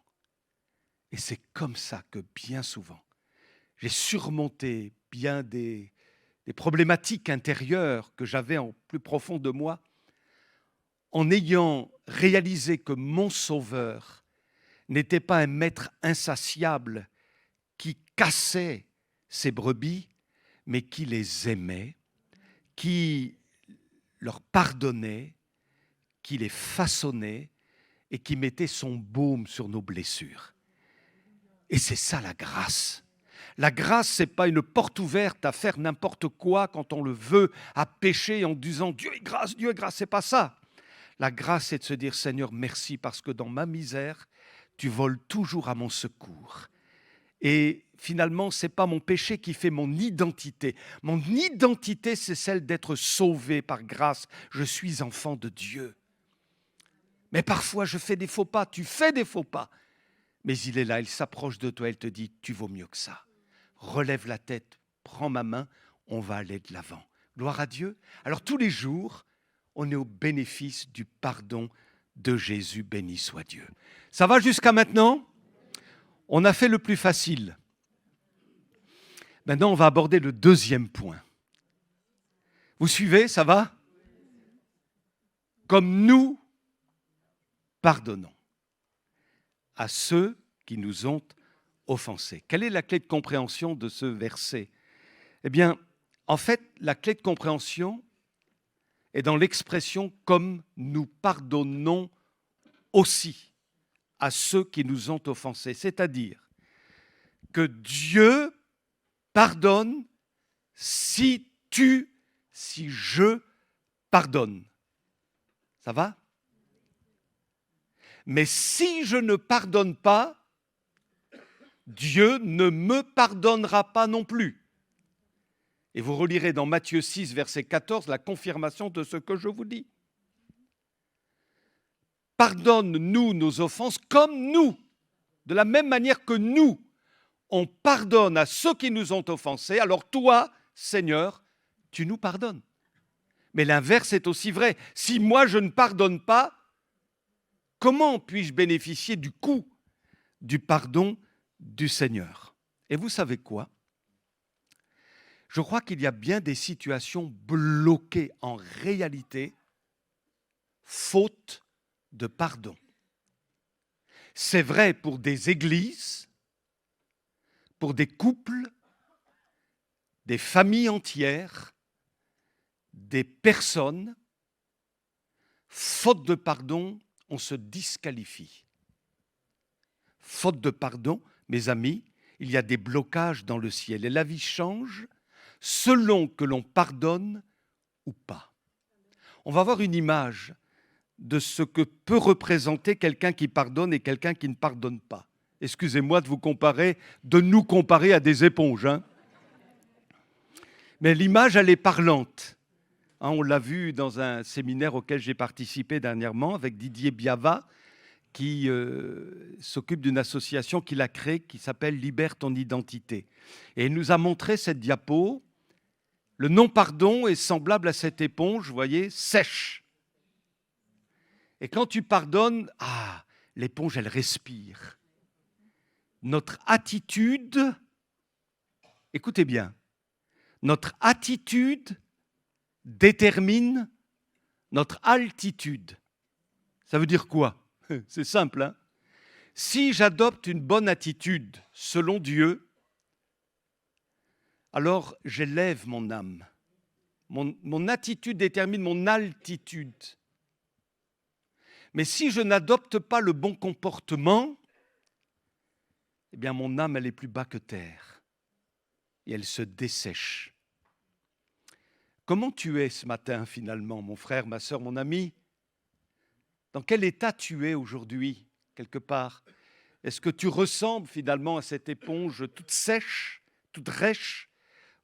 Et c'est comme ça que bien souvent, j'ai surmonté bien des problématiques intérieures que j'avais en plus profond de moi, en ayant réalisé que mon Sauveur n'était pas un maître insatiable qui cassait ses brebis, mais qui les aimait, qui leur pardonnait, qui les façonnait et qui mettait son baume sur nos blessures. Et c'est ça la grâce. La grâce, ce n'est pas une porte ouverte à faire n'importe quoi quand on le veut, à pécher en disant « Dieu est grâce, c'est pas ça ». La grâce, c'est de se dire « Seigneur, merci parce que dans ma misère, tu voles toujours à mon secours ». Et finalement, ce n'est pas mon péché qui fait mon identité. Mon identité, c'est celle d'être sauvé par grâce. Je suis enfant de Dieu. Mais parfois, je fais des faux pas. Tu fais des faux pas. Mais il est là, il s'approche de toi, il te dit, tu vaux mieux que ça. Relève la tête, prends ma main, on va aller de l'avant. Gloire à Dieu. Alors tous les jours, on est au bénéfice du pardon de Jésus, béni soit Dieu. Ça va jusqu'à maintenant? On a fait le plus facile. Maintenant, on va aborder le deuxième point. Vous suivez, ça va? Comme nous pardonnons à ceux qui nous ont offensés. Quelle est la clé de compréhension de ce verset? Eh bien, en fait, la clé de compréhension est dans l'expression « comme nous pardonnons aussi à ceux qui nous ont offensés », c'est-à-dire que Dieu pardonne si je pardonne. Ça va? Mais si je ne pardonne pas, Dieu ne me pardonnera pas non plus. Et vous relirez dans Matthieu 6, verset 14, la confirmation de ce que je vous dis. Pardonne-nous nos offenses comme nous, de la même manière que nous, on pardonne à ceux qui nous ont offensés, alors toi, Seigneur, tu nous pardonnes. Mais l'inverse est aussi vrai. Si moi je ne pardonne pas, comment puis-je bénéficier du coup du pardon du Seigneur? Et vous savez quoi? Je crois qu'il y a bien des situations bloquées en réalité, faute de pardon. C'est vrai pour des églises, pour des couples, des familles entières, des personnes. Faute de pardon, on se disqualifie. Faute de pardon, mes amis, il y a des blocages dans le ciel et la vie change selon que l'on pardonne ou pas. On va voir une image de ce que peut représenter quelqu'un qui pardonne et quelqu'un qui ne pardonne pas. Excusez-moi de nous comparer à des éponges. Mais l'image, elle est parlante. On l'a vu dans un séminaire auquel j'ai participé dernièrement avec Didier Biava, qui s'occupe d'une association qu'il a créée qui s'appelle « Libère ton identité ». Et il nous a montré cette diapo. Le non-pardon est semblable à cette éponge, vous voyez, sèche. Et quand tu pardonnes, l'éponge, elle respire. Notre attitude, écoutez bien, notre attitude détermine notre altitude. Ça veut dire quoi? C'est simple, hein? Si j'adopte une bonne attitude selon Dieu, alors j'élève mon âme. Mon attitude détermine mon altitude. Mais si je n'adopte pas le bon comportement, eh bien mon âme, elle est plus bas que terre. Et elle se dessèche. Comment tu es ce matin finalement, mon frère, ma sœur, mon ami? Dans quel état tu es aujourd'hui, quelque part? Est-ce que tu ressembles finalement à cette éponge toute sèche, toute rêche?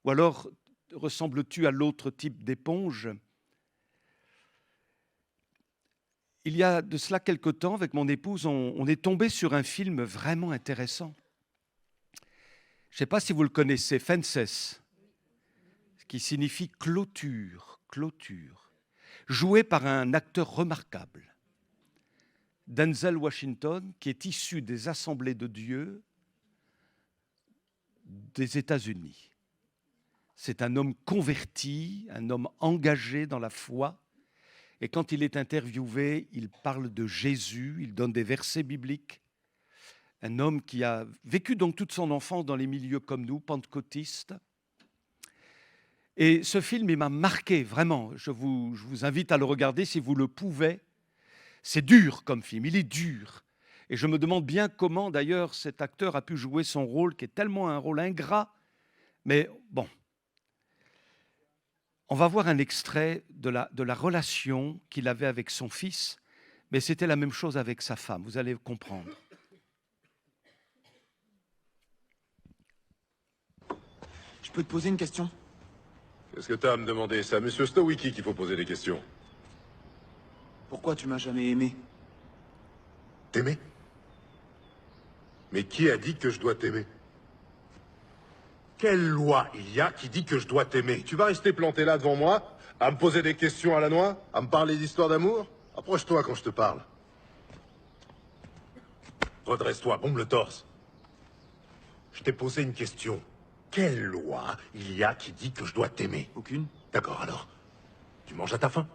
Ou alors ressembles-tu à l'autre type d'éponge? Il y a de cela quelque temps, avec mon épouse, on est tombé sur un film vraiment intéressant. Je ne sais pas si vous le connaissez, Fences, qui signifie clôture, joué par un acteur remarquable. Denzel Washington, qui est issu des Assemblées de Dieu des États-Unis. C'est un homme converti, un homme engagé dans la foi. Et quand il est interviewé, il parle de Jésus, il donne des versets bibliques. Un homme qui a vécu donc toute son enfance dans les milieux comme nous, pentecôtistes. Et ce film, il m'a marqué, vraiment. Je vous invite à le regarder si vous le pouvez. C'est dur comme film, il est dur. Et je me demande bien comment, d'ailleurs, cet acteur a pu jouer son rôle, qui est tellement un rôle ingrat. Mais bon, on va voir un extrait de la relation qu'il avait avec son fils, mais c'était la même chose avec sa femme, vous allez comprendre. Je peux te poser une question? Qu'est-ce que t'as à me demander? C'est à Monsieur Stowicki qu'il faut poser des questions. Pourquoi tu m'as jamais aimé? T'aimer? Mais qui a dit que je dois t'aimer? Quelle loi il y a qui dit que je dois t'aimer? Tu vas rester planté là devant moi, à me poser des questions à la noix, à me parler d'histoire d'amour? Approche-toi quand je te parle. Redresse-toi, bombe le torse. Je t'ai posé une question. Quelle loi il y a qui dit que je dois t'aimer? Aucune. D'accord, alors. Tu manges à ta faim?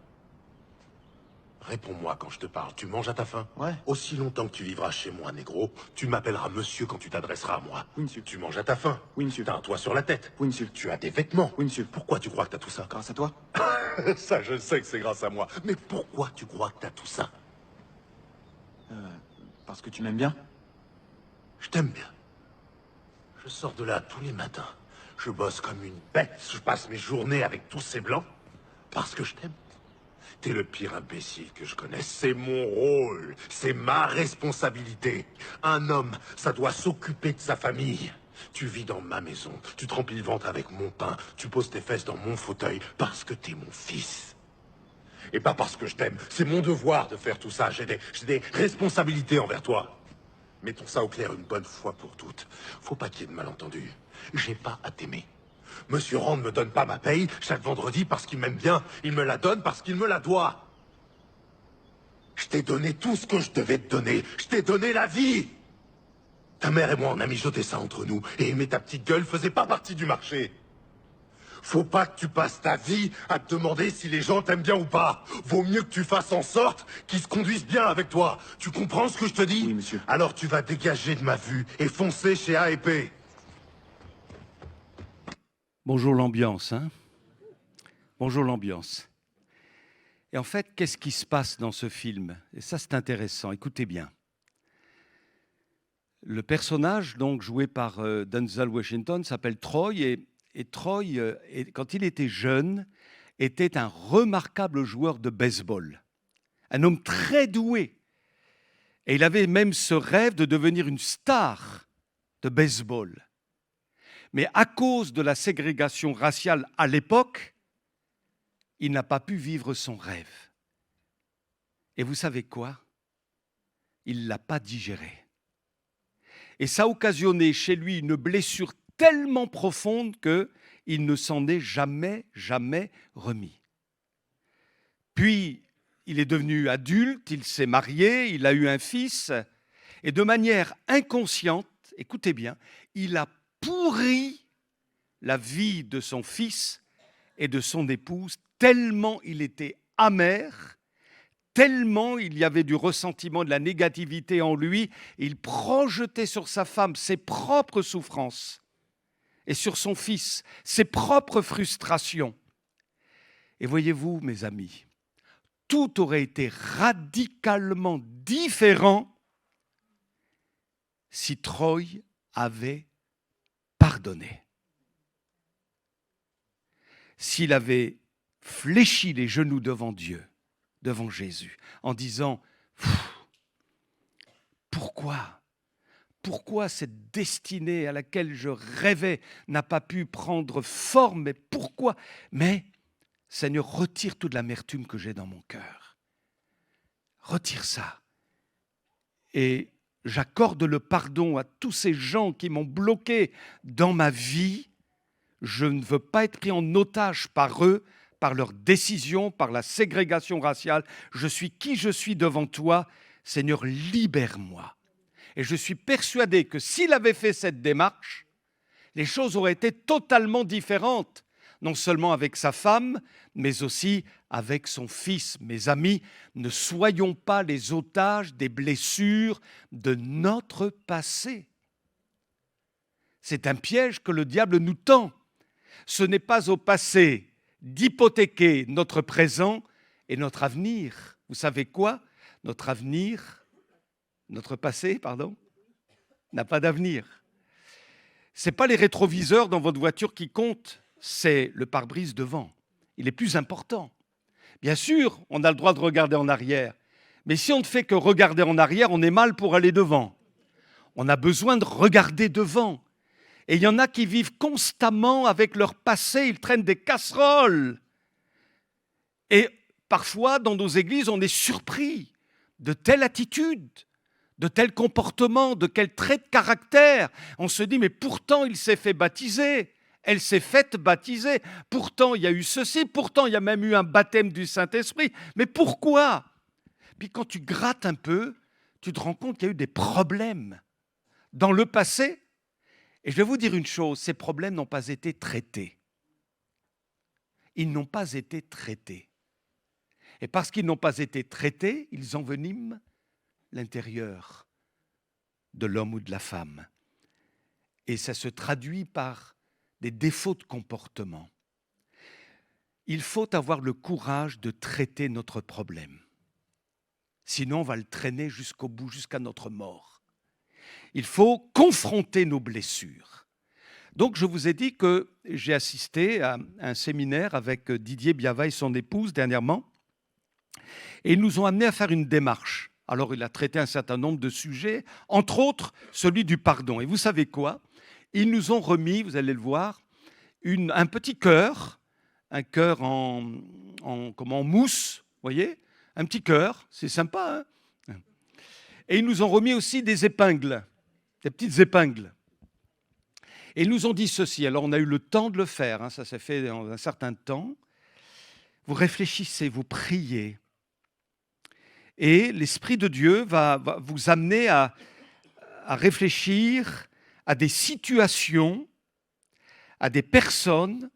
Réponds-moi quand je te parle. Tu manges à ta faim? Ouais. Aussi longtemps que tu vivras chez moi, négro, tu m'appelleras monsieur quand tu t'adresseras à moi. Oui, monsieur. Tu manges à ta faim? Oui, monsieur. T'as un toit sur la tête? Oui, monsieur. Tu as des vêtements? Oui, monsieur. Pourquoi tu crois que t'as tout ça? Grâce à toi. Ça, je sais que c'est grâce à moi. Mais pourquoi tu crois que t'as tout ça? Parce que tu m'aimes bien. Je t'aime bien. Je sors de là tous les matins. Je bosse comme une bête. Je passe mes journées avec tous ces blancs. Parce que je t'aime. T'es le pire imbécile que je connaisse. C'est mon rôle. C'est ma responsabilité. Un homme, ça doit s'occuper de sa famille. Tu vis dans ma maison. Tu te remplis le ventre avec mon pain. Tu poses tes fesses dans mon fauteuil parce que t'es mon fils. Et pas parce que je t'aime. C'est mon devoir de faire tout ça. J'ai des responsabilités envers toi. Mettons ça au clair une bonne fois pour toutes. Faut pas qu'il y ait de malentendus. J'ai pas à t'aimer. Monsieur Rand ne me donne pas ma paye chaque vendredi parce qu'il m'aime bien. Il me la donne parce qu'il me la doit. Je t'ai donné tout ce que je devais te donner. Je t'ai donné la vie. Ta mère et moi, on a mijoté ça entre nous. Et aimer ta petite gueule faisait pas partie du marché. Faut pas que tu passes ta vie à te demander si les gens t'aiment bien ou pas. Vaut mieux que tu fasses en sorte qu'ils se conduisent bien avec toi. Tu comprends ce que je te dis? Oui, monsieur. Alors tu vas dégager de ma vue et foncer chez A&P. Bonjour l'ambiance, hein? Bonjour l'ambiance. Et en fait, qu'est-ce qui se passe dans ce film? Et ça, c'est intéressant. Écoutez bien. Le personnage, donc joué par Denzel Washington, s'appelle Troy. Et Troy, quand il était jeune, était un remarquable joueur de baseball. Un homme très doué. Et il avait même ce rêve de devenir une star de baseball. Mais à cause de la ségrégation raciale à l'époque, il n'a pas pu vivre son rêve. Et vous savez quoi? Il ne l'a pas digéré. Et ça a occasionné chez lui une blessure tellement profonde qu'il ne s'en est jamais remis. Puis, il est devenu adulte, il s'est marié, il a eu un fils, et de manière inconsciente, écoutez bien, il a pourri la vie de son fils et de son épouse, tellement il était amer, tellement il y avait du ressentiment, de la négativité en lui, il projetait sur sa femme ses propres souffrances et sur son fils ses propres frustrations. Et voyez-vous, mes amis, tout aurait été radicalement différent si Troy avait pardonné. S'il avait fléchi les genoux devant Dieu, devant Jésus, en disant « Pourquoi cette destinée à laquelle je rêvais n'a pas pu prendre forme? Mais pourquoi? Mais, Seigneur, retire toute l'amertume que j'ai dans mon cœur. Retire ça. Et j'accorde le pardon à tous ces gens qui m'ont bloqué dans ma vie. Je ne veux pas être pris en otage par eux, par leurs décisions, par la ségrégation raciale. Je suis qui je suis devant toi. Seigneur, libère-moi. Et je suis persuadé que s'il avait fait cette démarche, les choses auraient été totalement différentes, non seulement avec sa femme, mais aussi avec son fils. Mes amis, ne soyons pas les otages des blessures de notre passé. C'est un piège que le diable nous tend. Ce n'est pas au passé d'hypothéquer notre présent et notre avenir. Vous savez quoi? Notre passé, n'a pas d'avenir. Ce n'est pas les rétroviseurs dans votre voiture qui comptent, c'est le pare-brise devant. Il est plus important. Bien sûr, on a le droit de regarder en arrière, mais si on ne fait que regarder en arrière, on est mal pour aller devant. On a besoin de regarder devant. Et il y en a qui vivent constamment avec leur passé, ils traînent des casseroles. Et parfois, dans nos églises, on est surpris de telle attitude, de tel comportement, de quel trait de caractère. On se dit, mais pourtant, il s'est fait baptiser, elle s'est faite baptiser, pourtant, il y a eu ceci, pourtant, il y a même eu un baptême du Saint-Esprit. Mais pourquoi? Puis quand tu grattes un peu, tu te rends compte qu'il y a eu des problèmes dans le passé. Et je vais vous dire une chose, ces problèmes n'ont pas été traités. Ils n'ont pas été traités. Et parce qu'ils n'ont pas été traités, ils enveniment l'intérieur de l'homme ou de la femme. Et ça se traduit par des défauts de comportement. Il faut avoir le courage de traiter notre problème. Sinon, on va le traîner jusqu'au bout, jusqu'à notre mort. Il faut confronter nos blessures. Donc, je vous ai dit que j'ai assisté à un séminaire avec Didier Biava et son épouse dernièrement. Et ils nous ont amenés à faire une démarche. Alors, il a traité un certain nombre de sujets, entre autres celui du pardon. Et vous savez quoi? Ils nous ont remis, vous allez le voir, un petit cœur, un cœur en mousse, vous voyez? Un petit cœur, c'est sympa, hein? Et ils nous ont remis aussi des épingles, des petites épingles. Et ils nous ont dit ceci, alors on a eu le temps de le faire, hein, ça s'est fait en un certain temps. Vous réfléchissez, vous priez. Et l'Esprit de Dieu va vous amener à réfléchir à des situations, à des personnes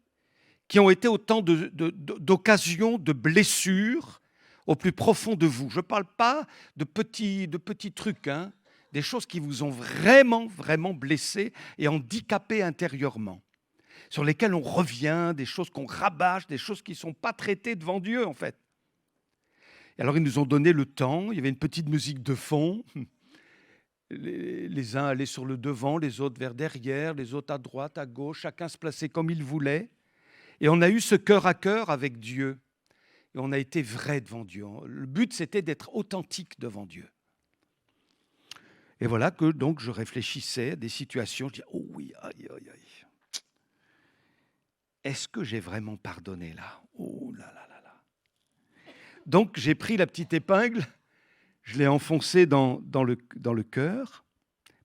qui ont été autant d'occasions, de blessures au plus profond de vous. Je ne parle pas de petits trucs, hein, des choses qui vous ont vraiment, vraiment blessé et handicapé intérieurement, sur lesquelles on revient, des choses qu'on rabâche, des choses qui ne sont pas traitées devant Dieu, en fait. Et alors, ils nous ont donné le temps, il y avait une petite musique de fond. Les uns allaient sur le devant, les autres vers derrière, les autres à droite, à gauche, chacun se plaçait comme il voulait. Et on a eu ce cœur à cœur avec Dieu. Et on a été vrai devant Dieu. Le but, c'était d'être authentique devant Dieu. Et voilà que donc je réfléchissais à des situations, je dis, oh oui, aïe, aïe, aïe. Est-ce que j'ai vraiment pardonné là? Oh là là là là. Donc j'ai pris la petite épingle, je l'ai enfoncée dans le cœur,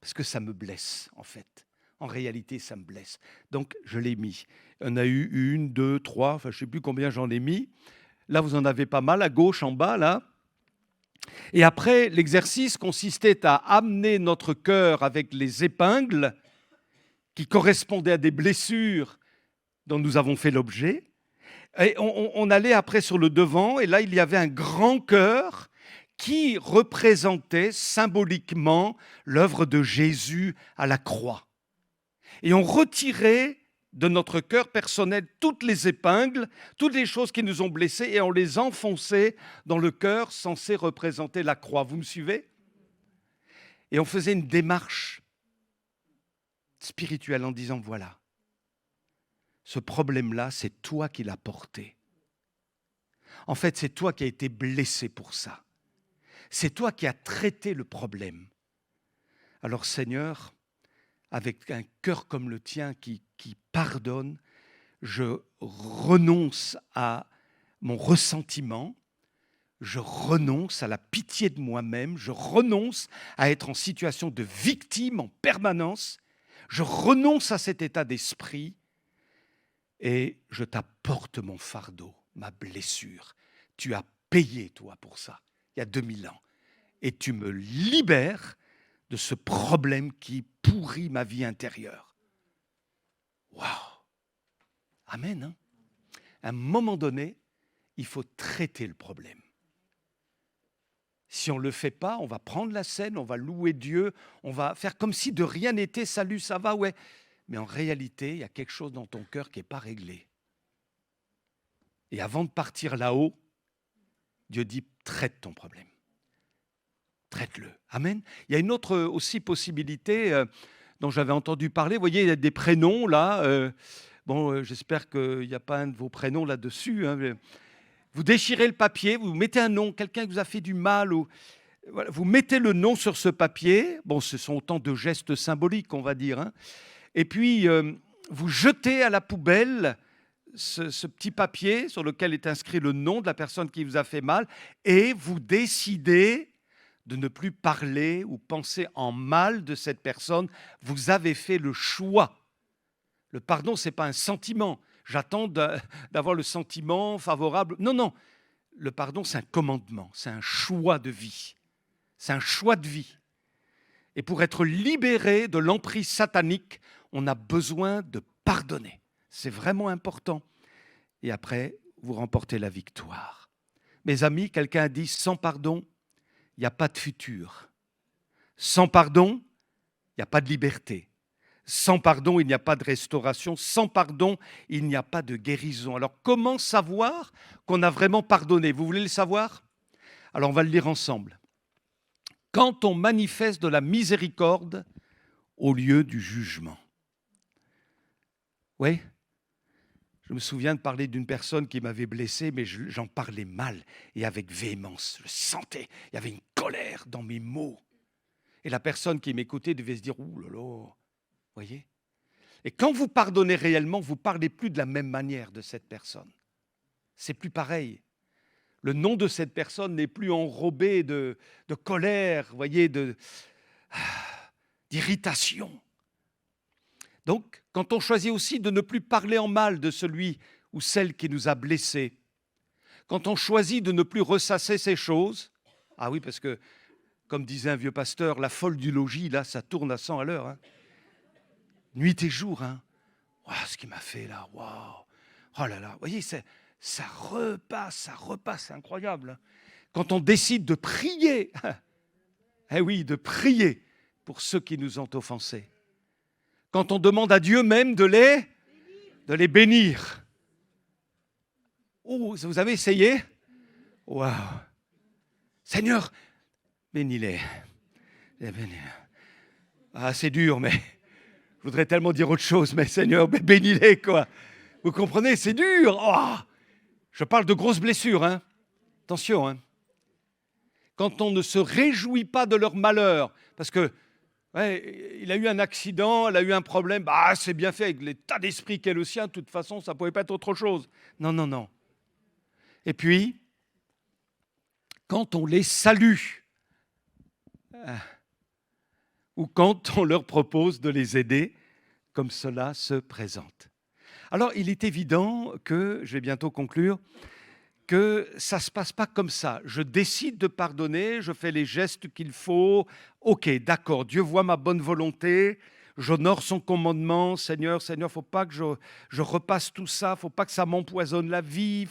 parce que ça me blesse en fait. En réalité, ça me blesse. Donc je l'ai mis. On a eu 1, 2, 3, enfin je ne sais plus combien j'en ai mis. Là, vous en avez pas mal, à gauche, en bas, là. Et après, l'exercice consistait à amener notre cœur avec les épingles qui correspondaient à des blessures dont nous avons fait l'objet. Et on allait après sur le devant, et là, il y avait un grand cœur qui représentait symboliquement l'œuvre de Jésus à la croix. Et on retirait de notre cœur personnel toutes les épingles, toutes les choses qui nous ont blessés, et on les enfonçait dans le cœur censé représenter la croix. Vous me suivez? Et on faisait une démarche spirituelle en disant, voilà, ce problème-là, c'est toi qui l'as porté. En fait, c'est toi qui as été blessé pour ça. C'est toi qui as traité le problème. Alors Seigneur, avec un cœur comme le tien qui pardonne, je renonce à mon ressentiment, je renonce à la pitié de moi-même, je renonce à être en situation de victime en permanence, je renonce à cet état d'esprit et je t'apporte mon fardeau, ma blessure. Tu as payé, toi, pour ça, il y a 2000 ans. Et tu me libères de ce problème qui pourrit ma vie intérieure. Waouh! Amen. Hein? À un moment donné, il faut traiter le problème. Si on ne le fait pas, on va prendre la scène, on va louer Dieu, on va faire comme si de rien n'était, salut, ça va, ouais. Mais en réalité, il y a quelque chose dans ton cœur qui n'est pas réglé. Et avant de partir là-haut, Dieu dit, traite ton problème. Traite-le. Amen. Il y a une autre aussi possibilité dont j'avais entendu parler. Vous voyez, il y a des prénoms là. J'espère qu'il n'y a pas un de vos prénoms là-dessus. Hein. Vous déchirez le papier, vous mettez un nom, quelqu'un qui vous a fait du mal. Voilà, vous mettez le nom sur ce papier. Bon, ce sont autant de gestes symboliques, on va dire. Hein. Et puis, vous jetez à la poubelle ce petit papier sur lequel est inscrit le nom de la personne qui vous a fait mal et vous décidez de ne plus parler ou penser en mal de cette personne. Vous avez fait le choix. Le pardon, ce n'est pas un sentiment. J'attends d'avoir le sentiment favorable. Non, non. Le pardon, c'est un commandement, c'est un choix de vie. C'est un choix de vie. Et pour être libéré de l'emprise satanique, on a besoin de pardonner. C'est vraiment important. Et après, vous remportez la victoire. Mes amis, quelqu'un a dit, sans pardon, il n'y a pas de futur. Sans pardon, il n'y a pas de liberté. Sans pardon, il n'y a pas de restauration. Sans pardon, il n'y a pas de guérison. Alors, comment savoir qu'on a vraiment pardonné? Vous voulez le savoir? Alors, on va le lire ensemble. Quand on manifeste de la miséricorde au lieu du jugement. Oui? Je me souviens de parler d'une personne qui m'avait blessé, mais j'en parlais mal et avec véhémence. Je sentais, il y avait une colère dans mes mots. Et la personne qui m'écoutait devait se dire, ouh là là, voyez? Et quand vous pardonnez réellement, vous ne parlez plus de la même manière de cette personne. C'est plus pareil. Le nom de cette personne n'est plus enrobé de colère, voyez, d'irritation. Donc, quand on choisit aussi de ne plus parler en mal de celui ou celle qui nous a blessés, quand on choisit de ne plus ressasser ces choses, ah oui, parce que, comme disait un vieux pasteur, la folle du logis, là, ça tourne à 100 à l'heure. Hein. Nuit et jour. Hein. Wow, ce qu'il m'a fait là, waouh. Oh là là, vous voyez, ça repasse, c'est incroyable. Hein. Quand on décide de prier, eh oui, de prier pour ceux qui nous ont offensés. Quand on demande à Dieu même de les bénir. Oh, vous avez essayé? Waouh. Seigneur, bénis-les. Ah, c'est dur, mais je voudrais tellement dire autre chose, mais Seigneur, bénis-les, quoi. Vous comprenez, c'est dur. Oh, je parle de grosses blessures, hein. Attention, hein. Quand on ne se réjouit pas de leur malheur, parce que ouais, il a eu un accident, elle a eu un problème, bah, c'est bien fait avec l'état d'esprit qu'est le sien, de toute façon, ça ne pouvait pas être autre chose. Non, non, non. Et puis, quand on les salue, ou quand on leur propose de les aider, comme cela se présente. Alors, il est évident que, je vais bientôt conclure, que ça ne se passe pas comme ça. Je décide de pardonner, je fais les gestes qu'il faut. Ok, d'accord, Dieu voit ma bonne volonté, j'honore son commandement. Seigneur, il ne faut pas que je repasse tout ça, il ne faut pas que ça m'empoisonne la vie.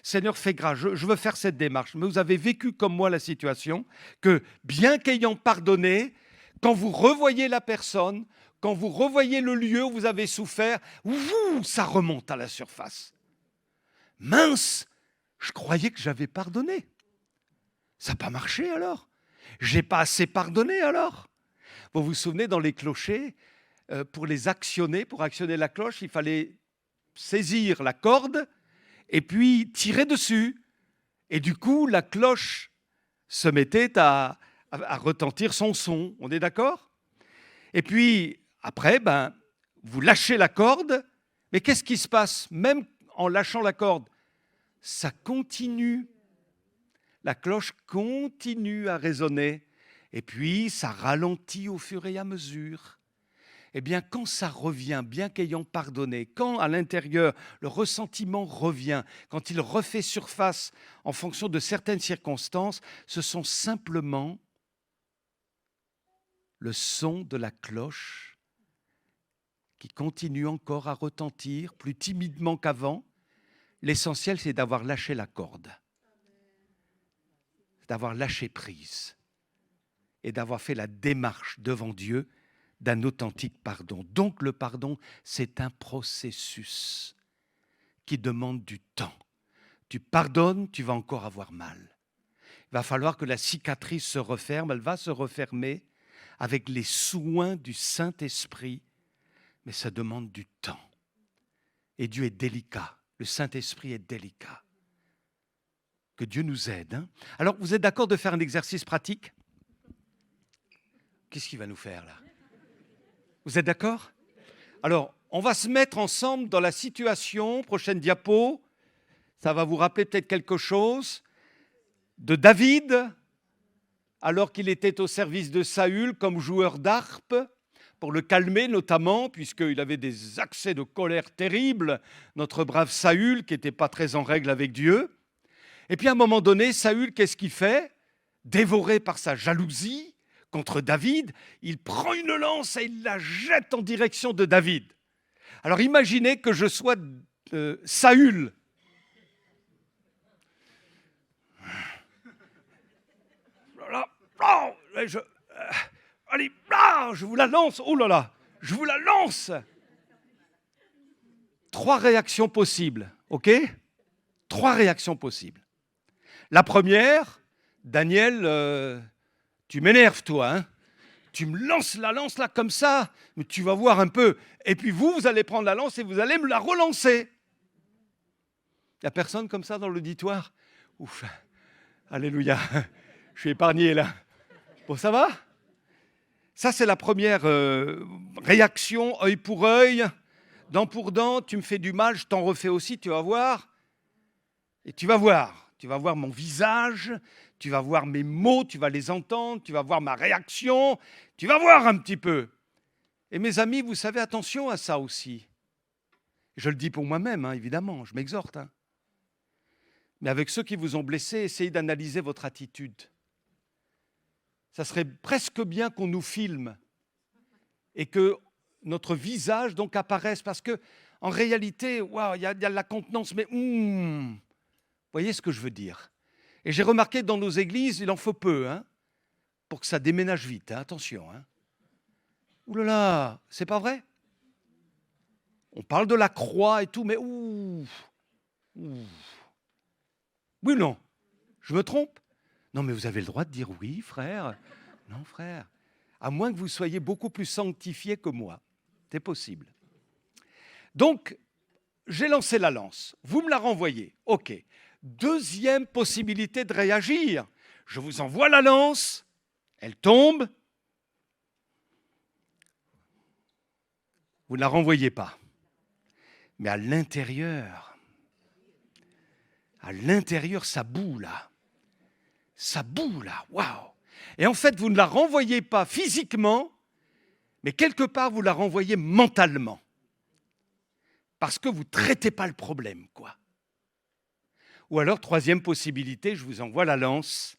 Seigneur, fais grâce, je veux faire cette démarche. Mais vous avez vécu comme moi la situation que, bien qu'ayant pardonné, quand vous revoyez la personne, quand vous revoyez le lieu où vous avez souffert, ça remonte à la surface. Mince! Je croyais que j'avais pardonné. Ça n'a pas marché alors. J'ai pas assez pardonné alors. Vous vous souvenez, dans les clochers, pour les actionner, pour actionner la cloche, il fallait saisir la corde et puis tirer dessus. Et du coup, la cloche se mettait à retentir son son. On est d'accord? Et puis, après, vous lâchez la corde. Mais qu'est-ce qui se passe? Même en lâchant la corde, ça continue. La cloche continue à résonner. Et puis, ça ralentit au fur et à mesure. Eh bien, quand ça revient, bien qu'ayant pardonné, quand à l'intérieur, le ressentiment revient, quand il refait surface en fonction de certaines circonstances, ce sont simplement le son de la cloche qui continue encore à retentir, plus timidement qu'avant. L'essentiel, c'est d'avoir lâché la corde, d'avoir lâché prise et d'avoir fait la démarche devant Dieu d'un authentique pardon. Donc le pardon, c'est un processus qui demande du temps. Tu pardonnes, tu vas encore avoir mal. Il va falloir que la cicatrice se referme, elle va se refermer avec les soins du Saint-Esprit, mais ça demande du temps. Et Dieu est délicat. Le Saint-Esprit est délicat. Que Dieu nous aide. Hein. Alors, vous êtes d'accord de faire un exercice pratique? Qu'est-ce qu'il va nous faire là? Vous êtes d'accord? Alors, on va se mettre ensemble dans la situation, prochaine diapo, ça va vous rappeler peut-être quelque chose, de David, alors qu'il était au service de Saül comme joueur d'harpe, pour le calmer notamment, puisqu'il avait des accès de colère terribles, notre brave Saül, qui n'était pas très en règle avec Dieu. Et puis à un moment donné, Saül, qu'est-ce qu'il fait? dévoré par sa jalousie contre David, il prend une lance et il la jette en direction de David. Alors imaginez que je sois Saül. Allez, je vous la lance. Oh là là, je vous la lance. 3 réactions possibles, ok? 3 réactions possibles. La première, Daniel, tu m'énerves toi, hein? Tu me lances la lance là comme ça, mais tu vas voir un peu. Et puis vous allez prendre la lance et vous allez me la relancer. Il n'y a personne comme ça dans l'auditoire? Ouf, alléluia, je suis épargné là. Bon, ça va? Ça, c'est la première réaction, œil pour œil, dent pour dent. Tu me fais du mal, je t'en refais aussi, tu vas voir. Et tu vas voir mon visage, tu vas voir mes mots, tu vas les entendre, tu vas voir ma réaction, tu vas voir un petit peu. Et mes amis, vous savez, attention à ça aussi. Je le dis pour moi-même, hein, évidemment, je m'exhorte. Hein. Mais avec ceux qui vous ont blessé, essayez d'analyser votre attitude. Ça serait presque bien qu'on nous filme et que notre visage donc apparaisse, parce que en réalité, waouh, il y a de la contenance, mais vous voyez ce que je veux dire. Et j'ai remarqué que dans nos églises, il en faut peu, hein, pour que ça déménage vite. Hein, attention. Hein. Ouh là là, c'est pas vrai? On parle de la croix et tout, mais Oui ou non? Je me trompe? Non, mais vous avez le droit de dire oui, frère. Non, frère. À moins que vous soyez beaucoup plus sanctifié que moi. C'est possible. Donc, j'ai lancé la lance. Vous me la renvoyez. OK. Deuxième possibilité de réagir. Je vous envoie la lance. Elle tombe. Vous ne la renvoyez pas. Mais à l'intérieur, ça boue là. Ça boue là. Waouh! Et en fait, vous ne la renvoyez pas physiquement, mais quelque part, vous la renvoyez mentalement. Parce que vous ne traitez pas le problème, quoi. Ou alors, troisième possibilité, je vous envoie la lance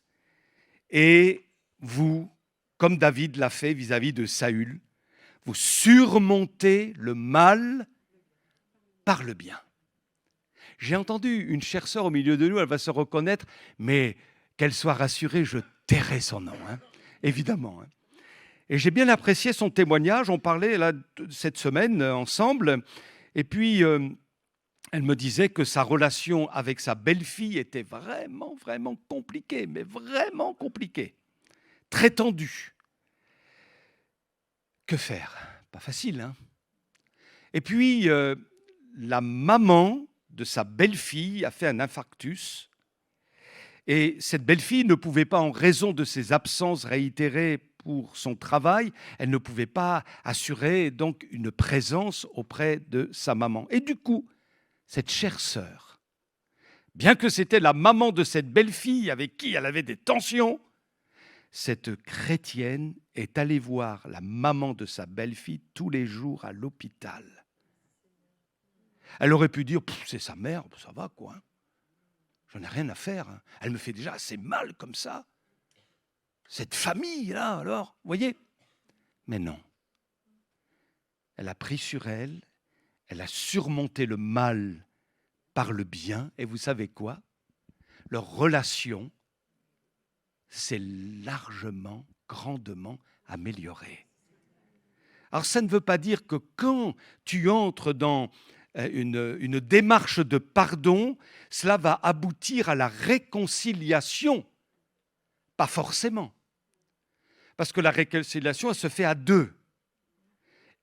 et vous, comme David l'a fait vis-à-vis de Saül, vous surmontez le mal par le bien. J'ai entendu une chère sœur au milieu de nous, elle va se reconnaître, mais qu'elle soit rassurée, je tairai son nom, hein, évidemment. Hein. Et j'ai bien apprécié son témoignage, on parlait là, cette semaine ensemble, et puis elle me disait que sa relation avec sa belle-fille était vraiment, vraiment compliquée, mais vraiment compliquée, très tendue. Que faire? Pas facile, hein. Et puis, la maman de sa belle-fille a fait un infarctus. Et cette belle-fille ne pouvait pas, en raison de ses absences réitérées pour son travail, elle ne pouvait pas assurer donc une présence auprès de sa maman. Et du coup, cette chère sœur, bien que c'était la maman de cette belle-fille avec qui elle avait des tensions, cette chrétienne est allée voir la maman de sa belle-fille tous les jours à l'hôpital. Elle aurait pu dire, c'est sa mère, ça va quoi. J'en ai rien à faire. Hein. Elle me fait déjà assez mal comme ça. Cette famille-là, alors, vous voyez? Mais non. Elle a pris sur elle, elle a surmonté le mal par le bien. Et vous savez quoi? Leur relation s'est largement, grandement améliorée. Alors ça ne veut pas dire que quand tu entres dans une démarche de pardon, cela va aboutir à la réconciliation. Pas forcément. Parce que la réconciliation, elle se fait à deux.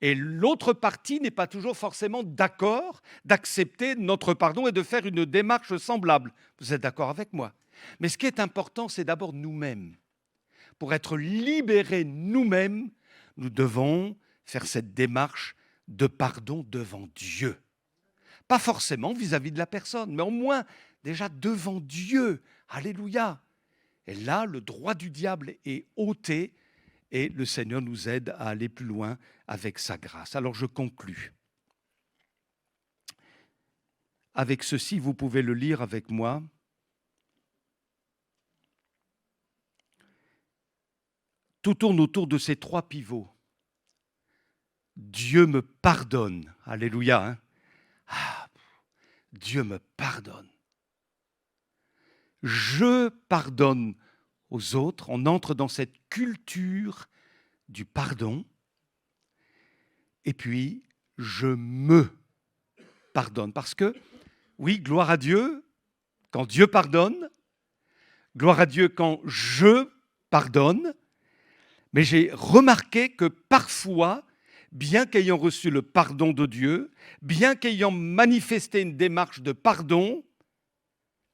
Et l'autre partie n'est pas toujours forcément d'accord d'accepter notre pardon et de faire une démarche semblable. Vous êtes d'accord avec moi? Mais ce qui est important, c'est d'abord nous-mêmes. Pour être libérés nous-mêmes, nous devons faire cette démarche de pardon devant Dieu. Pas forcément vis-à-vis de la personne, mais au moins déjà devant Dieu. Alléluia. Et là, le droit du diable est ôté et le Seigneur nous aide à aller plus loin avec sa grâce. Alors je conclus. Avec ceci, vous pouvez le lire avec moi. tout tourne autour de ces trois pivots. Dieu me pardonne. Alléluia. Hein? Ah, Dieu me pardonne. Je pardonne aux autres. On entre dans cette culture du pardon. Et puis, je me pardonne. Parce que, oui, gloire à Dieu quand Dieu pardonne. Gloire à Dieu quand je pardonne. Mais j'ai remarqué que parfois, bien qu'ayant reçu le pardon de Dieu, bien qu'ayant manifesté une démarche de pardon,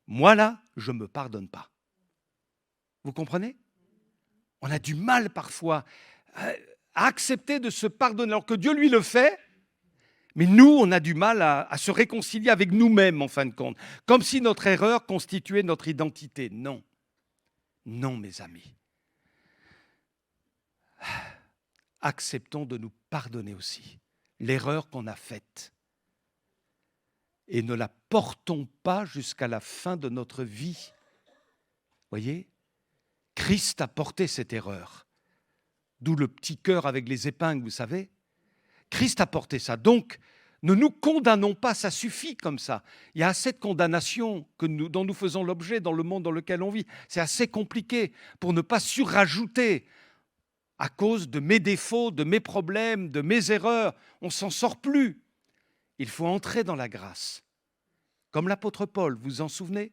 moi là, je ne me pardonne pas. Vous comprenez? On a du mal parfois à accepter de se pardonner alors que Dieu lui le fait, mais nous, on a du mal à se réconcilier avec nous-mêmes en fin de compte, comme si notre erreur constituait notre identité. Non, non mes amis. Acceptons de nous pardonner aussi l'erreur qu'on a faite et ne la portons pas jusqu'à la fin de notre vie. Voyez, Christ a porté cette erreur, d'où le petit cœur avec les épingles, vous savez. Christ a porté ça. Donc, ne nous condamnons pas, ça suffit comme ça. Il y a assez de condamnation dont nous faisons l'objet dans le monde dans lequel on vit. C'est assez compliqué pour ne pas surrajouter. À cause de mes défauts, de mes problèmes, de mes erreurs, on ne s'en sort plus. Il faut entrer dans la grâce. Comme l'apôtre Paul, vous vous en souvenez?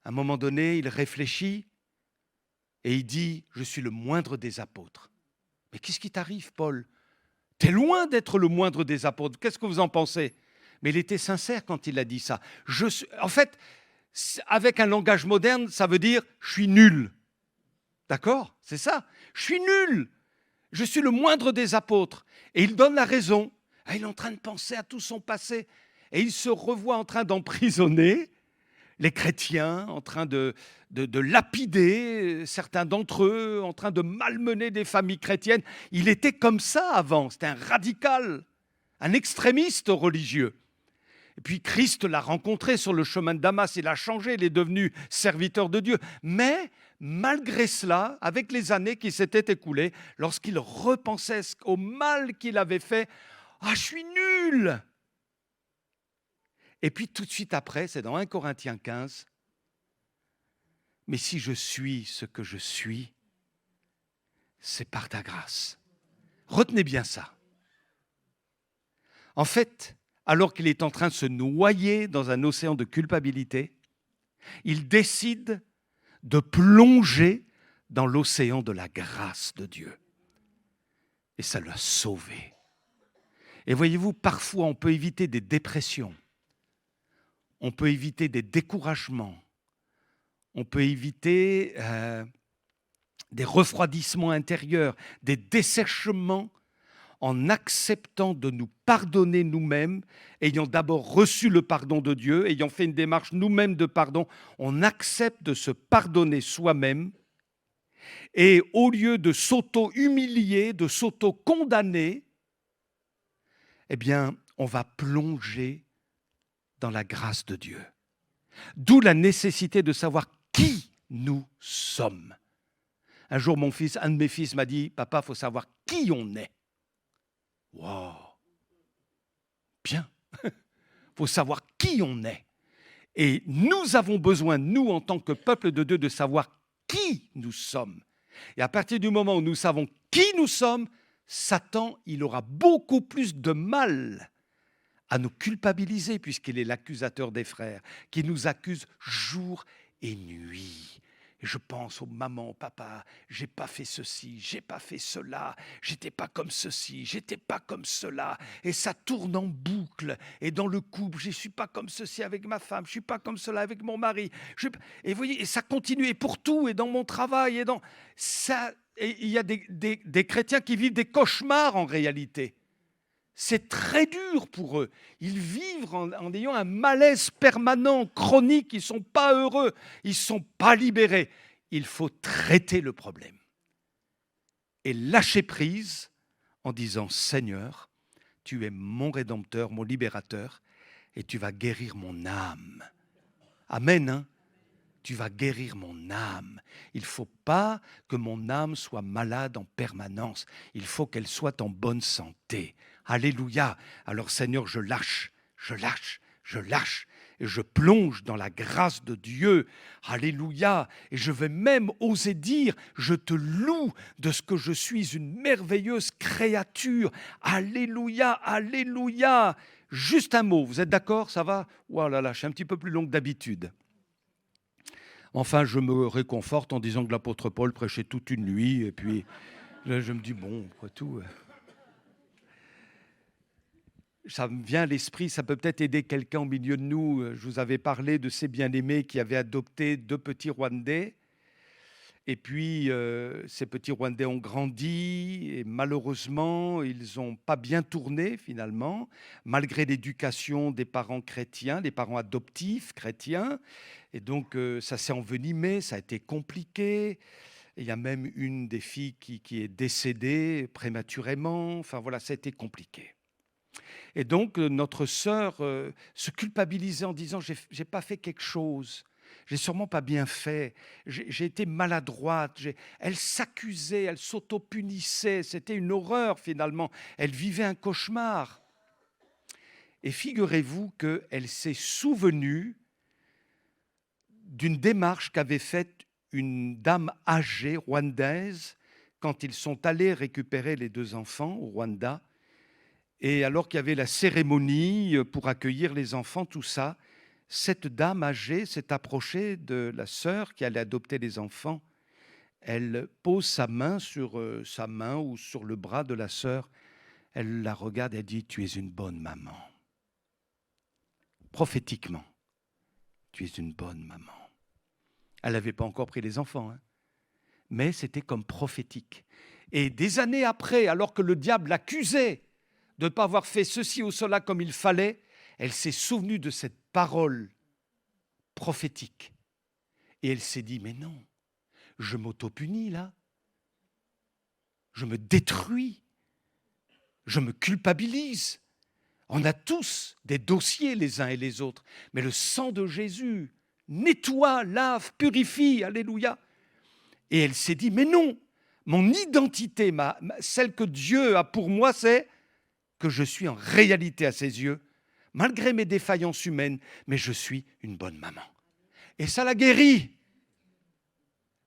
À un moment donné, il réfléchit et il dit « Je suis le moindre des apôtres ». Mais qu'est-ce qui t'arrive, Paul? Tu es loin d'être le moindre des apôtres. Qu'est-ce que vous en pensez? Mais il était sincère quand il a dit ça. En fait, avec un langage moderne, ça veut dire « je suis nul ». D'accord? C'est ça. Je suis nul. Je suis le moindre des apôtres. Et il donne la raison. Il est en train de penser à tout son passé. Et il se revoit en train d'emprisonner les chrétiens, en train de lapider certains d'entre eux, en train de malmener des familles chrétiennes. Il était comme ça avant. C'était un radical, un extrémiste religieux. Et puis Christ l'a rencontré sur le chemin de Damas. Il a changé. Il est devenu serviteur de Dieu. Mais malgré cela, avec les années qui s'étaient écoulées, lorsqu'il repensait au mal qu'il avait fait, « Ah, je suis nul !» Et puis tout de suite après, c'est dans 1 Corinthiens 15, « Mais si je suis ce que je suis, c'est par ta grâce. » Retenez bien ça. En fait, alors qu'il est en train de se noyer dans un océan de culpabilité, il décide de plonger dans l'océan de la grâce de Dieu. Et ça l'a sauvé. Et voyez-vous, parfois on peut éviter des dépressions, on peut éviter des découragements, on peut éviter des refroidissements intérieurs, des dessèchements en acceptant de nous pardonner nous-mêmes, ayant d'abord reçu le pardon de Dieu, ayant fait une démarche nous-mêmes de pardon, on accepte de se pardonner soi-même et au lieu de s'auto-humilier, de s'auto-condamner, eh bien, on va plonger dans la grâce de Dieu. D'où la nécessité de savoir qui nous sommes. Un jour, un de mes fils m'a dit, « Papa, il faut savoir qui on est. » Wow. Bien. Il faut savoir qui on est. Et nous avons besoin, nous, en tant que peuple de Dieu, de savoir qui nous sommes. Et à partir du moment où nous savons qui nous sommes, Satan, il aura beaucoup plus de mal à nous culpabiliser, puisqu'il est l'accusateur des frères, qui nous accuse jour et nuit. Et je pense aux mamans, papa, j'ai pas fait ceci, j'ai pas fait cela, j'étais pas comme ceci, j'étais pas comme cela. Et ça tourne en boucle. Et dans le couple, je suis pas comme ceci avec ma femme, je suis pas comme cela avec mon mari. Et vous voyez, et ça continue. Et pour tout, et dans mon travail, et dans ça, et il y a des chrétiens qui vivent des cauchemars en réalité. C'est très dur pour eux. Ils vivent en ayant un malaise permanent, chronique. Ils ne sont pas heureux. Ils ne sont pas libérés. Il faut traiter le problème. Et lâcher prise en disant « Seigneur, tu es mon Rédempteur, mon Libérateur, et tu vas guérir mon âme. » Amen. Hein? tu vas guérir mon âme. Il ne faut pas que mon âme soit malade en permanence. Il faut qu'elle soit en bonne santé. Alléluia. Alors Seigneur, je lâche, et je plonge dans la grâce de Dieu. Alléluia. Et je vais même oser dire, je te loue de ce que je suis une merveilleuse créature. Alléluia, alléluia. Juste un mot, vous êtes d'accord, ça va? Oh là là, je suis un petit peu plus long que d'habitude. Enfin, je me réconforte en disant que l'apôtre Paul prêchait toute une nuit, et puis là, je me dis, bon, après tout, ça me vient à l'esprit, ça peut peut-être aider quelqu'un au milieu de nous. Je vous avais parlé de ces bien-aimés qui avaient adopté 2 petits Rwandais. Et puis, ces petits Rwandais ont grandi et malheureusement, ils n'ont pas bien tourné finalement, malgré l'éducation des parents chrétiens, des parents adoptifs chrétiens. Et donc, ça s'est envenimé, ça a été compliqué. Et il y a même une des filles qui est décédée prématurément. Enfin voilà, ça a été compliqué. Et donc, notre sœur se culpabilisait en disant « j'ai pas fait quelque chose ». J'ai sûrement pas bien fait, j'ai été maladroite, elle s'accusait, elle s'auto-punissait, c'était une horreur finalement, elle vivait un cauchemar. Et figurez-vous qu'elle s'est souvenue d'une démarche qu'avait faite une dame âgée rwandaise quand ils sont allés récupérer les 2 enfants au Rwanda. Et alors qu'il y avait la cérémonie pour accueillir les enfants, tout ça, cette dame âgée s'est approchée de la sœur qui allait adopter les enfants. Elle pose sa main sur sa main ou sur le bras de la sœur. Elle la regarde et dit « Tu es une bonne maman ». Prophétiquement, tu es une bonne maman. Elle n'avait pas encore pris les enfants, hein, mais c'était comme prophétique. Et des années après, alors que le diable l'accusait de ne pas avoir fait ceci ou cela comme il fallait, elle s'est souvenue de cette parole prophétique. Et elle s'est dit, mais non, je m'auto-punis là. Je me détruis. Je me culpabilise. On a tous des dossiers les uns et les autres. Mais le sang de Jésus nettoie, lave, purifie. Alléluia. Et elle s'est dit, mais non, mon identité, celle que Dieu a pour moi, c'est que je suis en réalité à ses yeux, malgré mes défaillances humaines, mais je suis une bonne maman. Et ça l'a guérie.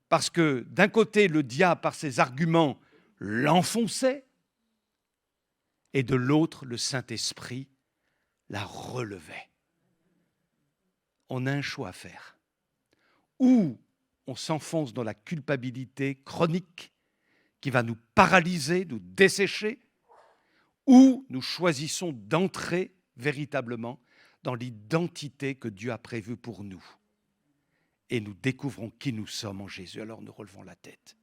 Parce que d'un côté, le diable, par ses arguments, l'enfonçait, et de l'autre, le Saint-Esprit la relevait. On a un choix à faire. Ou on s'enfonce dans la culpabilité chronique qui va nous paralyser, nous dessécher, ou nous choisissons d'entrer véritablement dans l'identité que Dieu a prévue pour nous. Et nous découvrons qui nous sommes en Jésus. Alors nous relevons la tête.